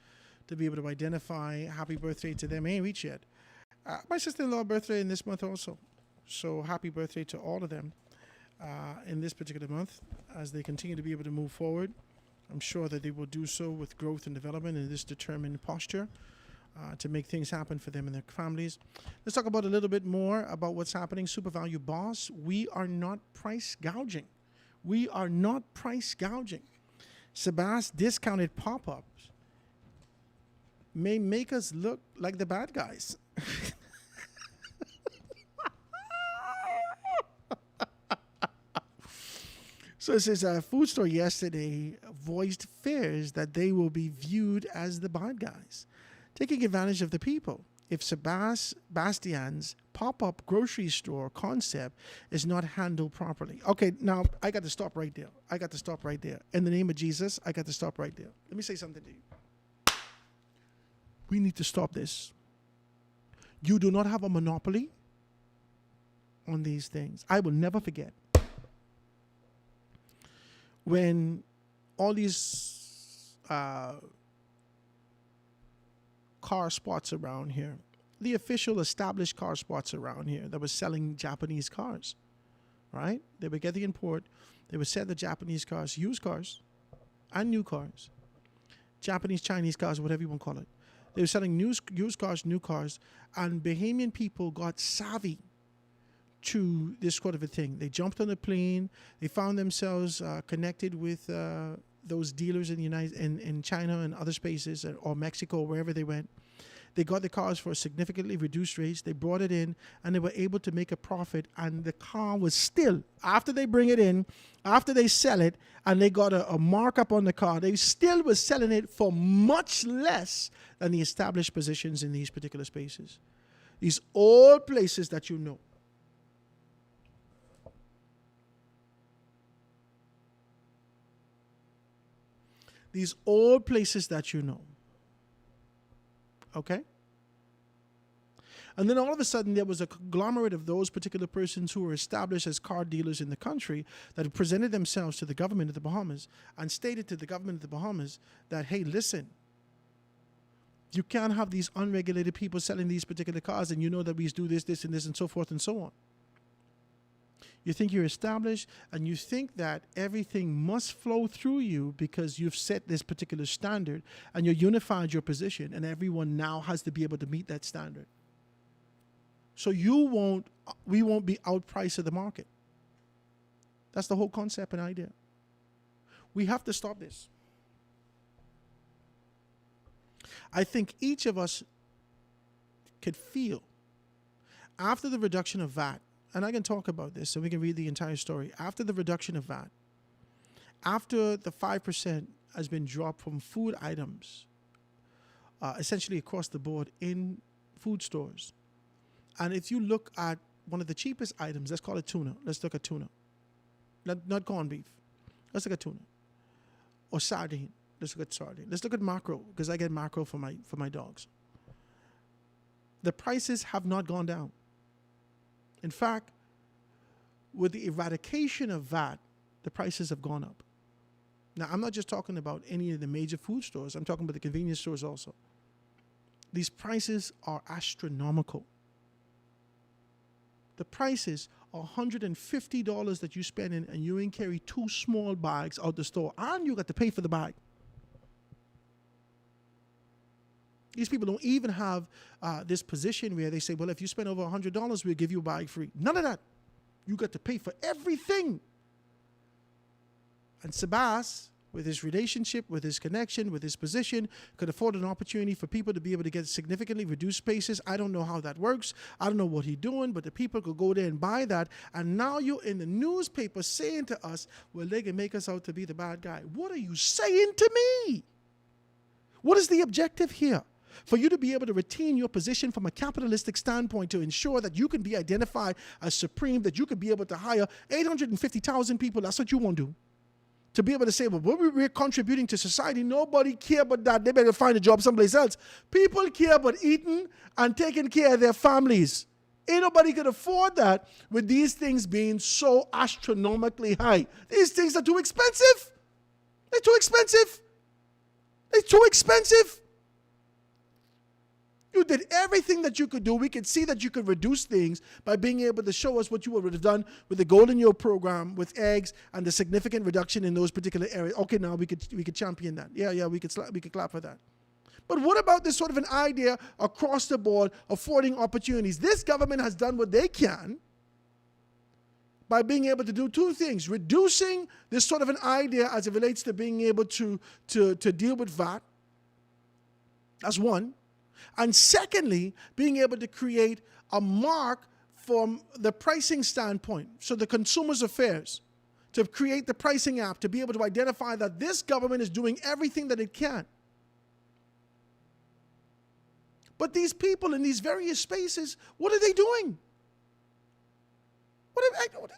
to be able to identify happy birthday to them. Ain't reached yet. My sister-in-law's birthday in this month also. So happy birthday to all of them in this particular month as they continue to be able to move forward. I'm sure that they will do so with growth and development in this determined posture. To make things happen for them and their families. Let's talk about a little bit more about what's happening. SuperValue Boss, we are not price gouging. We are not price gouging. Sebas discounted pop-ups may make us look like the bad guys. So it says a food store yesterday voiced fears that they will be viewed as the bad guys, taking advantage of the people. if Sebastian's pop-up grocery store concept is not handled properly. Okay, now I got to stop right there. In the name of Jesus, I got to stop right there. Let me say something to you. We need to stop this. You do not have a monopoly on these things. I will never forget when all these car spots around here, the official established car spots around here that was selling Japanese cars, right? They would get the import, they would sell the Japanese cars, used cars and new cars, Japanese, Chinese cars, whatever you want to call it. They were selling used cars, new cars, and Bahamian people got savvy to this sort of a thing. They jumped on a plane. They found themselves connected with those dealers in China and other spaces, or Mexico, wherever they went. They got the cars for a significantly reduced rates. They brought it in, and they were able to make a profit. And the car was still, after they bring it in, after they sell it, and they got a markup on the car, they still was selling it for much less than the established positions in these particular spaces. These old places that you know. These old places that you know. Okay? And then all of a sudden, there was a conglomerate of those particular persons who were established as car dealers in the country that presented themselves to the government of the Bahamas and stated to the government of the Bahamas that, hey, listen, you can't have these unregulated people selling these particular cars, and you know that we do this, this, and this, and so forth and so on. You think you're established, and you think that everything must flow through you because you've set this particular standard and you unified your position, and everyone now has to be able to meet that standard. So we won't be outpriced of the market. That's the whole concept and idea. We have to stop this. I think each of us could feel after the reduction of VAT, and I can talk about this so we can read the entire story. After the reduction of VAT, after the 5% has been dropped from food items, essentially across the board in food stores. And if you look at one of the cheapest items, let's call it tuna. Let's look at tuna. Not corned beef. Let's look at tuna. Or sardine. Let's look at sardine. Let's look at mackerel, because I get mackerel for my dogs. The prices have not gone down. In fact, with the eradication of VAT, the prices have gone up. Now, I'm not just talking about any of the major food stores. I'm talking about the convenience stores also. These prices are astronomical. The prices are $150 that you spend in, and you can carry 2 small bags out the store, and you got to pay for the bag. These people don't even have this position where they say, well, if you spend over $100, we'll give you a bag free. None of that. You got to pay for everything. And Sebas, with his relationship, with his connection, with his position, could afford an opportunity for people to be able to get significantly reduced spaces. I don't know how that works. I don't know what he's doing, but the people could go there and buy that. And now you're in the newspaper saying to us, well, they can make us out to be the bad guy. What are you saying to me? What is the objective here? For you to be able to retain your position from a capitalistic standpoint, to ensure that you can be identified as supreme, that you can be able to hire 850,000 people, that's what you want to do. To be able to say, well, what we're contributing to society, nobody care but that. They better find a job someplace else. People care about eating and taking care of their families. Ain't nobody could afford that with these things being so astronomically high. These things are too expensive. They're too expensive. They're too expensive. You did everything that you could do. We could see that you could reduce things by being able to show us what you would have done with the Golden Year program, with eggs, and the significant reduction in those particular areas. Okay, now we could champion that. Yeah, we could clap for that. But what about this sort of an idea across the board, affording opportunities? This government has done what they can by being able to do 2 things: reducing this sort of an idea as it relates to being able to deal with VAT. That's one. And secondly, being able to create a mark from the pricing standpoint, so the Consumers Affairs, to create the pricing app, to be able to identify that this government is doing everything that it can. But these people in these various spaces, what are they doing?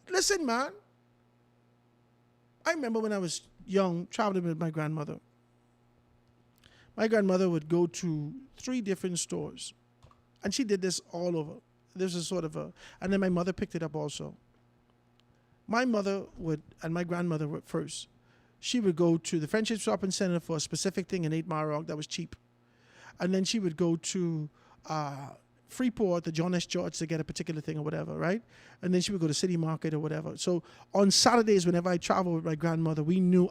Listen, man. I remember when I was young, traveling with my grandmother. My grandmother would go to 3 different stores. And she did this all over. This is sort of and then my mother picked it up also. My mother would, and my grandmother would first, she would go to the Friendship Shopping Center for a specific thing in 8 Mile Rock that was cheap. And then she would go to Freeport, the John S. George, to get a particular thing or whatever, right? And then she would go to City Market or whatever. So on Saturdays, whenever I traveled with my grandmother,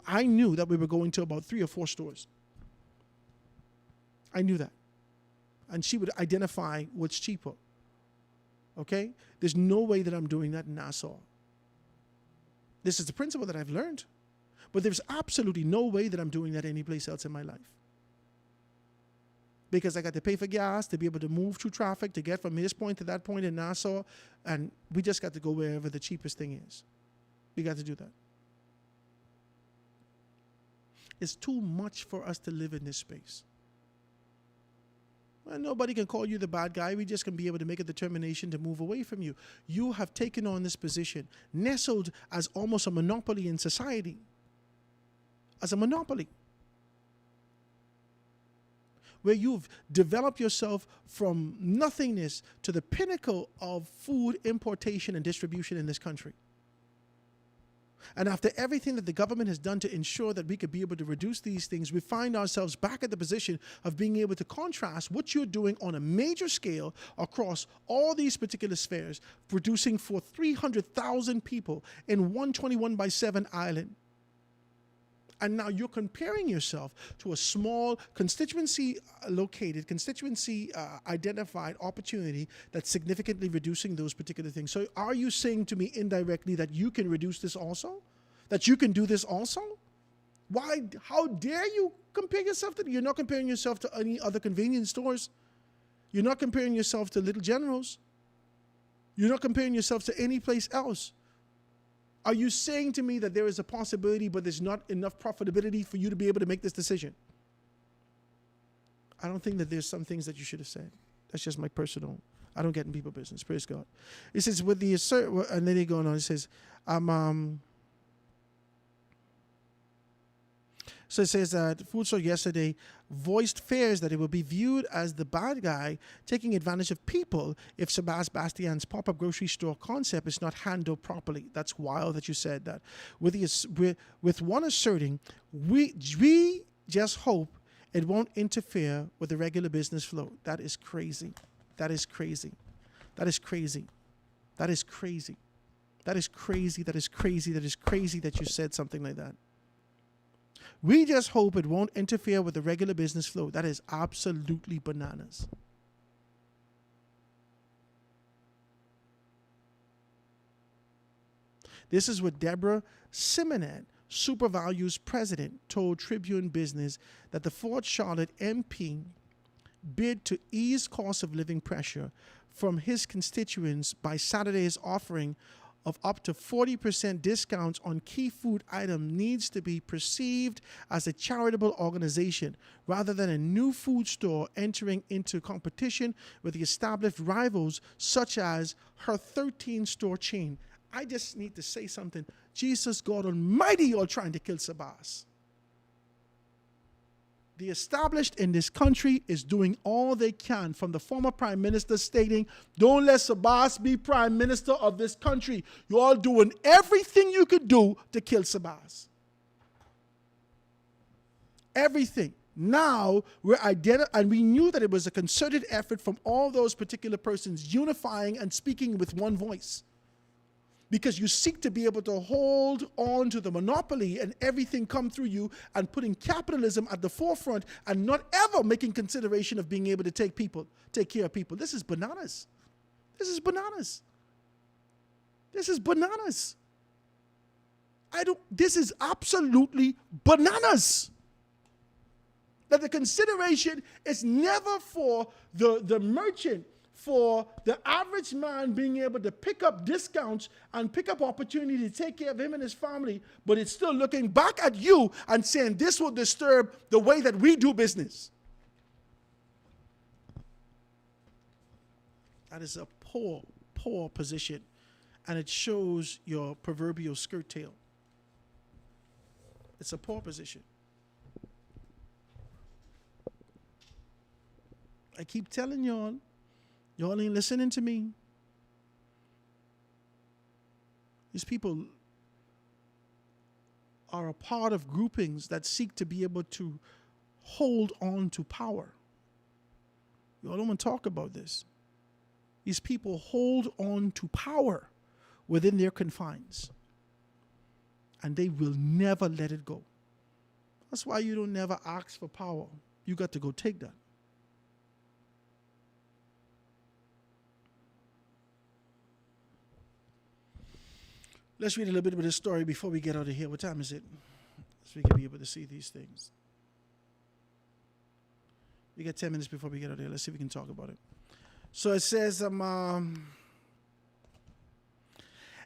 I knew that we were going to about 3 or 4 stores. I knew that. And she would identify what's cheaper. Okay? There's no way that I'm doing that in Nassau. This is the principle that I've learned. But there's absolutely no way that I'm doing that anyplace else in my life. Because I got to pay for gas to be able to move through traffic to get from this point to that point in Nassau. And we just got to go wherever the cheapest thing is. We got to do that. It's too much for us to live in this space. Well, nobody can call you the bad guy. We just can be able to make a determination to move away from you. You have taken on this position, nestled as almost a monopoly in society. As a monopoly. Where you've developed yourself from nothingness to the pinnacle of food importation and distribution in this country. And after everything that the government has done to ensure that we could be able to reduce these things, we find ourselves back at the position of being able to contrast what you're doing on a major scale across all these particular spheres, producing for 300,000 people in 121/7 island. And now you're comparing yourself to a small constituency identified opportunity that's significantly reducing those particular things. So are you saying to me indirectly that you can reduce this also? That you can do this also? Why? How dare you compare yourself to? You're not comparing yourself to any other convenience stores. You're not comparing yourself to Little Generals. You're not comparing yourself to any place else. Are you saying to me that there is a possibility, but there's not enough profitability for you to be able to make this decision? I don't think that there's some things that you should have said. That's just my personal. I don't get in people business. Praise God. It says with the assert, and then he going on. It says, So it says that Food Store yesterday voiced fears that it will be viewed as the bad guy taking advantage of people if Sebastian's pop-up grocery store concept is not handled properly. That's wild that you said that. With one asserting, we just hope it won't interfere with the regular business flow. That is crazy. That is crazy. That is crazy. That is crazy. That is crazy. That is crazy. That is crazy that you said something like that. We just hope it won't interfere with the regular business flow. That is absolutely bananas. This is what Deborah Simonet, SuperValue's president, told Tribune Business that the Fort Charlotte MP bid to ease cost of living pressure from his constituents by Saturday's offering of up to 40% discounts on key food items needs to be perceived as a charitable organization rather than a new food store entering into competition with the established rivals such as her 13-store chain. I just need to say something. Jesus, God Almighty, you're trying to kill Sabas. The established in this country is doing all they can, from the former prime minister stating, don't let Sabas be prime minister of this country. You're all doing everything you could do to kill Sabas. Everything. Now, and we knew that it was a concerted effort from all those particular persons unifying and speaking with one voice. Because you seek to be able to hold on to the monopoly and everything come through you and putting capitalism at the forefront and not ever making consideration of being able to take care of people. This is bananas. This is bananas. This is bananas. This is absolutely bananas. That the consideration is never for the merchant, for the average man being able to pick up discounts and pick up opportunity to take care of him and his family, but it's still looking back at you and saying this will disturb the way that we do business. That is a poor, poor position. And it shows your proverbial skirt tail. It's a poor position. I keep telling y'all ain't listening to me. These people are a part of groupings that seek to be able to hold on to power. Y'all don't want to talk about this. These people hold on to power within their confines, and they will never let it go. That's why you don't never ask for power. You got to go take that. Let's read a little bit of this story before we get out of here. What time is it? So we can be able to see these things. We got 10 minutes before we get out of here. Let's see if we can talk about it. So it says,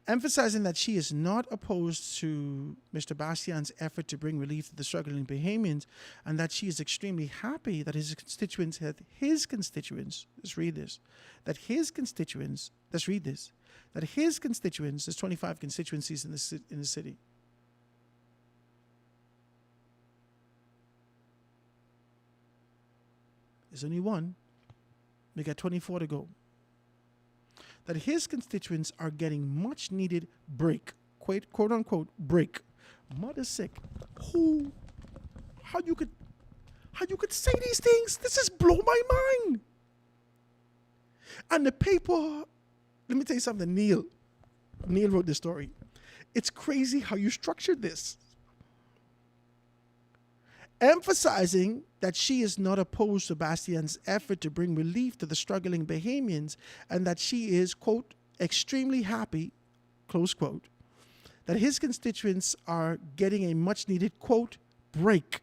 emphasizing that she is not opposed to Mr. Bastian's effort to bring relief to the struggling Bahamians, and that she is extremely happy that his constituents, let's read this, that his constituents, there's 25 constituencies in the city. There's only one. We got 24 to go. That his constituents are getting much needed break, quote unquote break. Mother sick. How you could say these things? This just blow my mind. And the paper, let me tell you something, Neil wrote this story. It's crazy how you structured this. Emphasizing that she is not opposed to Bastian's effort to bring relief to the struggling Bahamians, and that she is, quote, extremely happy, close quote, that his constituents are getting a much needed, quote, break,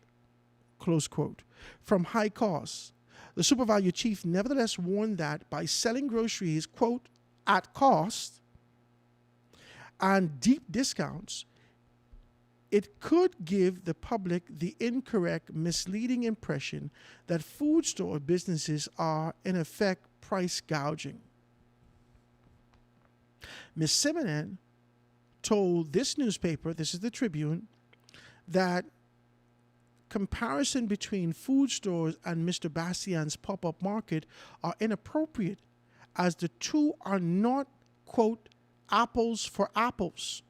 close quote, from high costs. The supervalue chief nevertheless warned that by selling groceries, quote, at cost and deep discounts, it could give the public the incorrect, misleading impression that food store businesses are, in effect, price gouging. Ms. Simonet told this newspaper, this is the Tribune, that comparison between food stores and Mr. Bastian's pop-up market are inappropriate, as the two are not, quote, apples for apples,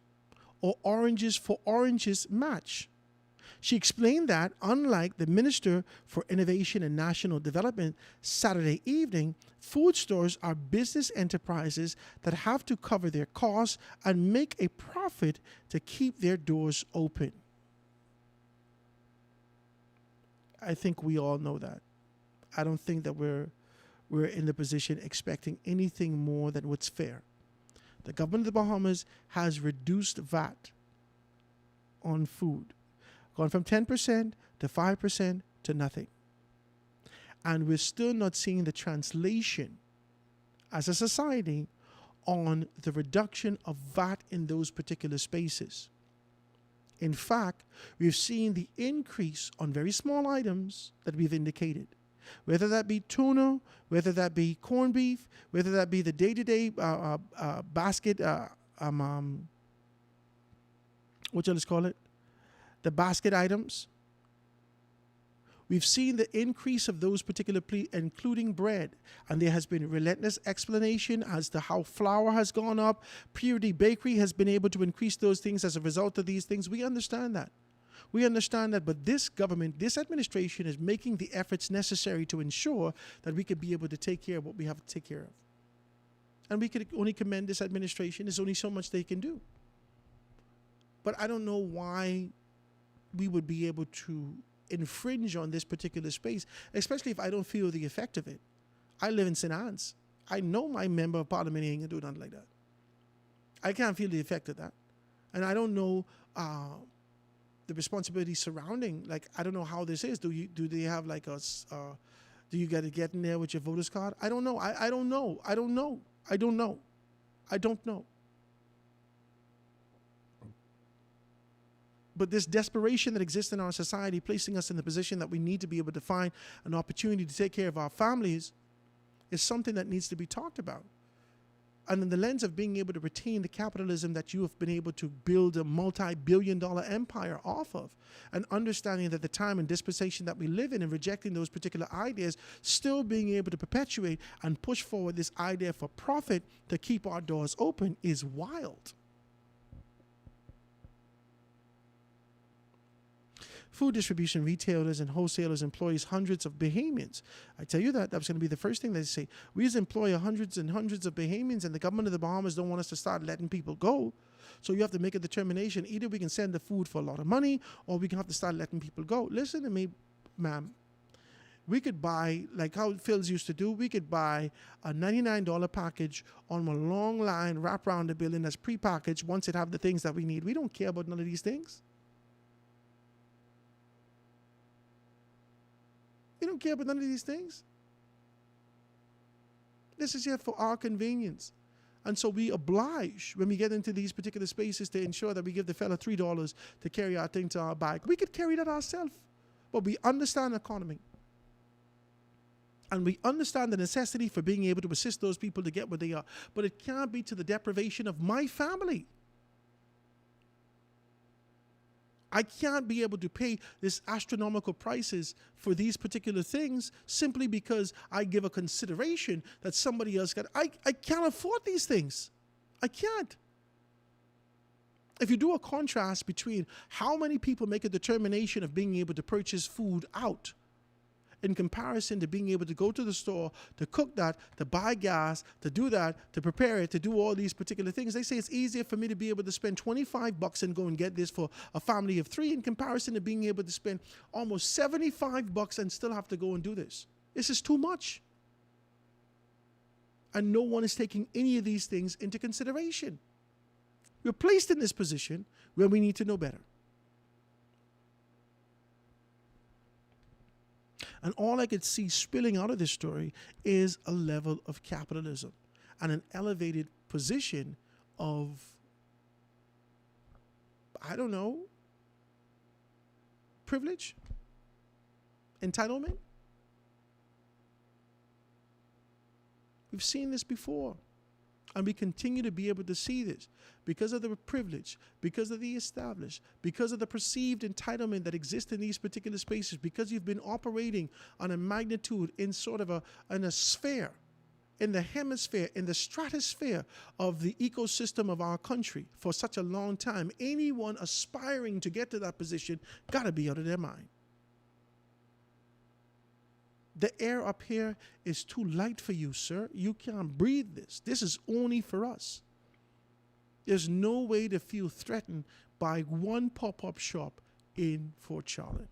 or oranges for oranges match. She explained that, unlike the Minister for Innovation and National Development Saturday evening, food stores are business enterprises that have to cover their costs and make a profit to keep their doors open. I think we all know that. I don't think that we're in the position expecting anything more than what's fair. The government of the Bahamas has reduced VAT on food, gone from 10% to 5% to nothing. And we're still not seeing the translation as a society on the reduction of VAT in those particular spaces. In fact, we've seen the increase on very small items that we've indicated. Whether that be tuna, whether that be corned beef, whether that be the day-to-day basket, what you let's call it, the basket items. We've seen the increase of those particular, including bread, and there has been relentless explanation as to how flour has gone up. Purity Bakery has been able to increase those things as a result of these things. We understand that. We understand that, but this government, this administration is making the efforts necessary to ensure that we could be able to take care of what we have to take care of. And we could only commend this administration. There's only so much they can do. But I don't know why we would be able to infringe on this particular space, especially if I don't feel the effect of it. I live in St. Anne's. I know my member of parliament ain't gonna do nothing like that. I can't feel the effect of that. And I don't know the responsibility surrounding, like, I don't know how this is. Do they have like a, do you got to get in there with your voter's card? I don't know. I don't know. I don't know. I don't know. I don't know. But this desperation that exists in our society, placing us in the position that we need to be able to find an opportunity to take care of our families, is something that needs to be talked about. And in the lens of being able to retain the capitalism that you have been able to build a multi-billion-dollar empire off of, and understanding that the time and dispensation that we live in and rejecting those particular ideas, still being able to perpetuate and push forward this idea for profit to keep our doors open is wild. Food distribution retailers and wholesalers employs hundreds of Bahamians. I tell you that was going to be the first thing they say. We just employ hundreds and hundreds of Bahamians, and the government of the Bahamas don't want us to start letting people go. So you have to make a determination. Either we can send the food for a lot of money, or we can have to start letting people go. Listen to me, ma'am. We could buy, like how Phil's used to do, we could buy a $99 package on a long line, wrap around the building that's prepackaged once it have the things that we need. We don't care about none of these things. We don't care about none of these things. This is here for our convenience. And so we oblige, when we get into these particular spaces, to ensure that we give the fella $3 to carry our thing to our bike. We could carry that ourselves, but we understand the economy. And we understand the necessity for being able to assist those people to get where they are. But it can't be to the deprivation of my family. I can't be able to pay this astronomical prices for these particular things simply because I give a consideration that somebody else got. I can't afford these things. I can't. If you do a contrast between how many people make a determination of being able to purchase food out in comparison to being able to go to the store, to cook that, to buy gas, to do that, to prepare it, to do all these particular things. They say it's easier for me to be able to spend $25 and go and get this for a family of 3 in comparison to being able to spend almost $75 and still have to go and do this. This is too much. And no one is taking any of these things into consideration. We're placed in this position where we need to know better. And all I could see spilling out of this story is a level of capitalism and an elevated position of, I don't know, privilege, entitlement. We've seen this before. And we continue to be able to see this because of the privilege, because of the established, because of the perceived entitlement that exists in these particular spaces, because you've been operating on a magnitude in sort of a sphere, in the hemisphere, in the stratosphere of the ecosystem of our country for such a long time. Anyone aspiring to get to that position got to be out of their mind. The air up here is too light for you, sir. You can't breathe this. This is only for us. There's no way to feel threatened by one pop-up shop in Fort Charlotte.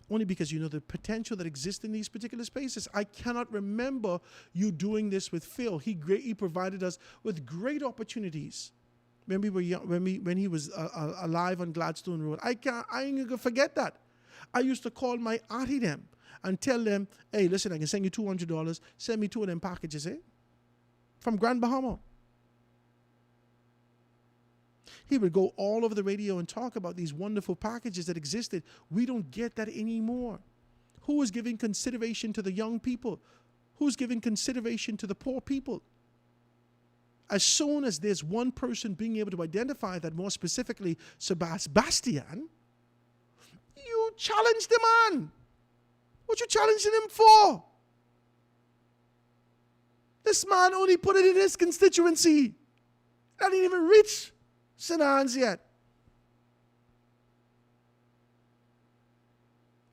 Only because you know the potential that exists in these particular spaces. I cannot remember you doing this with Phil. He provided us with great opportunities when we were young, when he was alive on Gladstone Road. I ain't gonna forget that. I used to call my auntie them and tell them, hey, listen, I can send you $200. Send me 2 of them packages, from Grand Bahama. He would go all over the radio and talk about these wonderful packages that existed. We don't get that anymore. Who is giving consideration to the young people? Who's giving consideration to the poor people? As soon as there's one person being able to identify that, more specifically, Sebastian, you challenge the man. What you challenging him for? This man only put it in his constituency. Not even reached St. Anne's yet.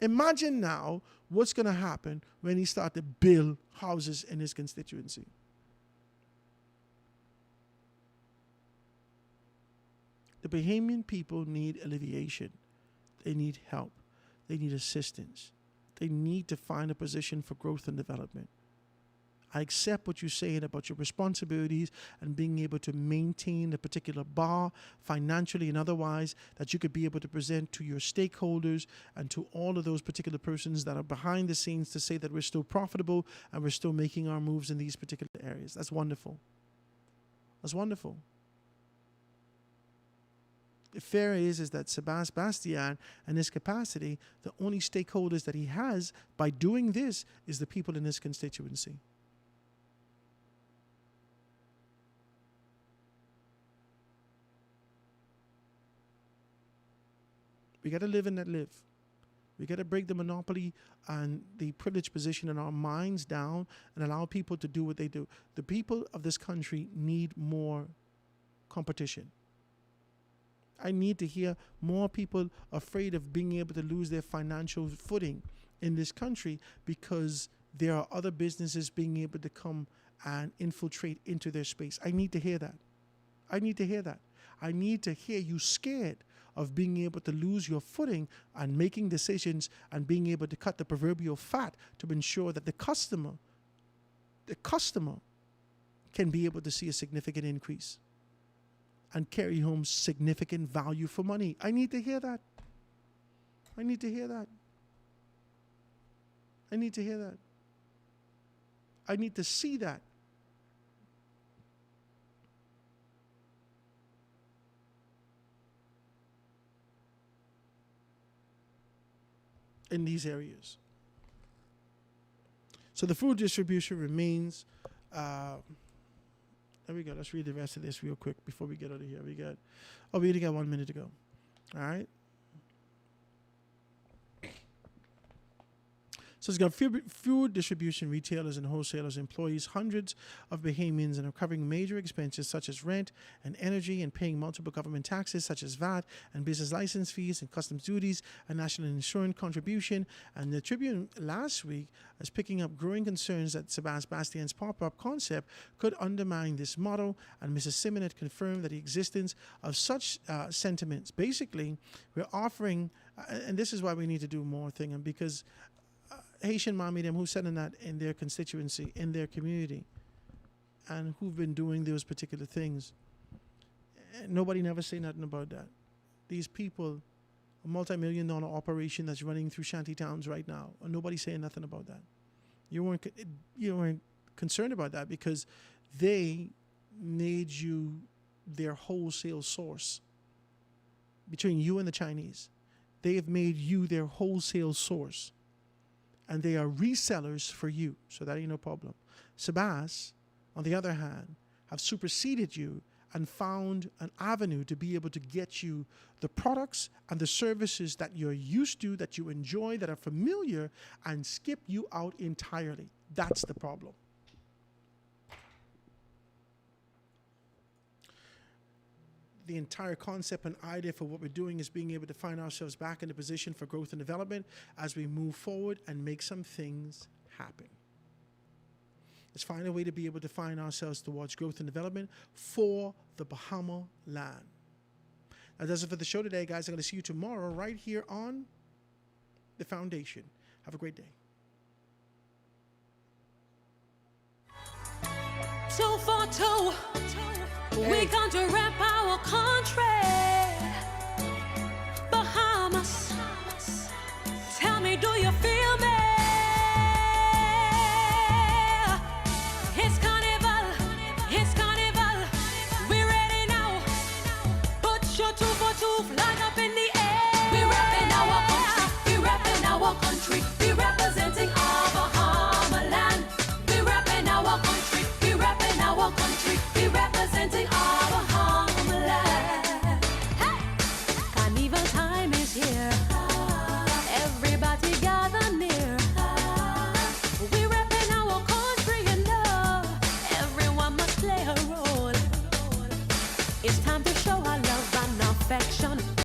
Imagine now what's going to happen when he starts to build houses in his constituency. The Bahamian people need alleviation. They need help. They need assistance. They need to find a position for growth and development. I accept what you're saying about your responsibilities and being able to maintain a particular bar financially and otherwise that you could be able to present to your stakeholders and to all of those particular persons that are behind the scenes to say that we're still profitable and we're still making our moves in these particular areas. That's wonderful. That's wonderful. The fair is that Sebastian and his capacity, the only stakeholders that he has by doing this is the people in his constituency. We got to live and let live. We got to break the monopoly and the privileged position in our minds down and allow people to do what they do. The people of this country need more competition. I need to hear more people afraid of being able to lose their financial footing in this country because there are other businesses being able to come and infiltrate into their space. I need to hear that. I need to hear that. I need to hear you scared of being able to lose your footing and making decisions and being able to cut the proverbial fat to ensure that the customer can be able to see a significant increase and carry home significant value for money. I need to hear that. I need to hear that. I need to hear that. I need to see that. In these areas. So the food distribution remains. There we go. Let's read the rest of this real quick before we get out of here. We only got 1 minute to go. All right. So it's got food distribution retailers and wholesalers employs hundreds of Bahamians and are covering major expenses such as rent and energy and paying multiple government taxes such as VAT and business license fees and customs duties and national insurance contribution. And the Tribune last week is picking up growing concerns that Sebastian's pop-up concept could undermine this model. And Mrs. Simonet confirmed that the existence of such sentiments. Basically, we're offering, and this is why we need to do more thing, and because Haitian mommy them who selling that in their constituency, in their community, and who've been doing those particular things. Nobody never say nothing about that. These people, a multi-million-dollar operation that's running through shanty towns right now, and nobody saying nothing about that. You weren't concerned about that because they made you their wholesale source. Between you and the Chinese, they have made you their wholesale source. And they are resellers for you, so that ain't no problem. Sebas, on the other hand, have superseded you and found an avenue to be able to get you the products and the services that you're used to, that you enjoy, that are familiar, and skip you out entirely. That's the problem. The entire concept and idea for what we're doing is being able to find ourselves back in a position for growth and development as we move forward and make some things happen. Let's find a way to be able to find ourselves towards growth and development for the Bahama land. That does it for the show today, guys. I'm going to see you tomorrow right here on The Foundation. Have a great day. Two for two, we going to rap our country.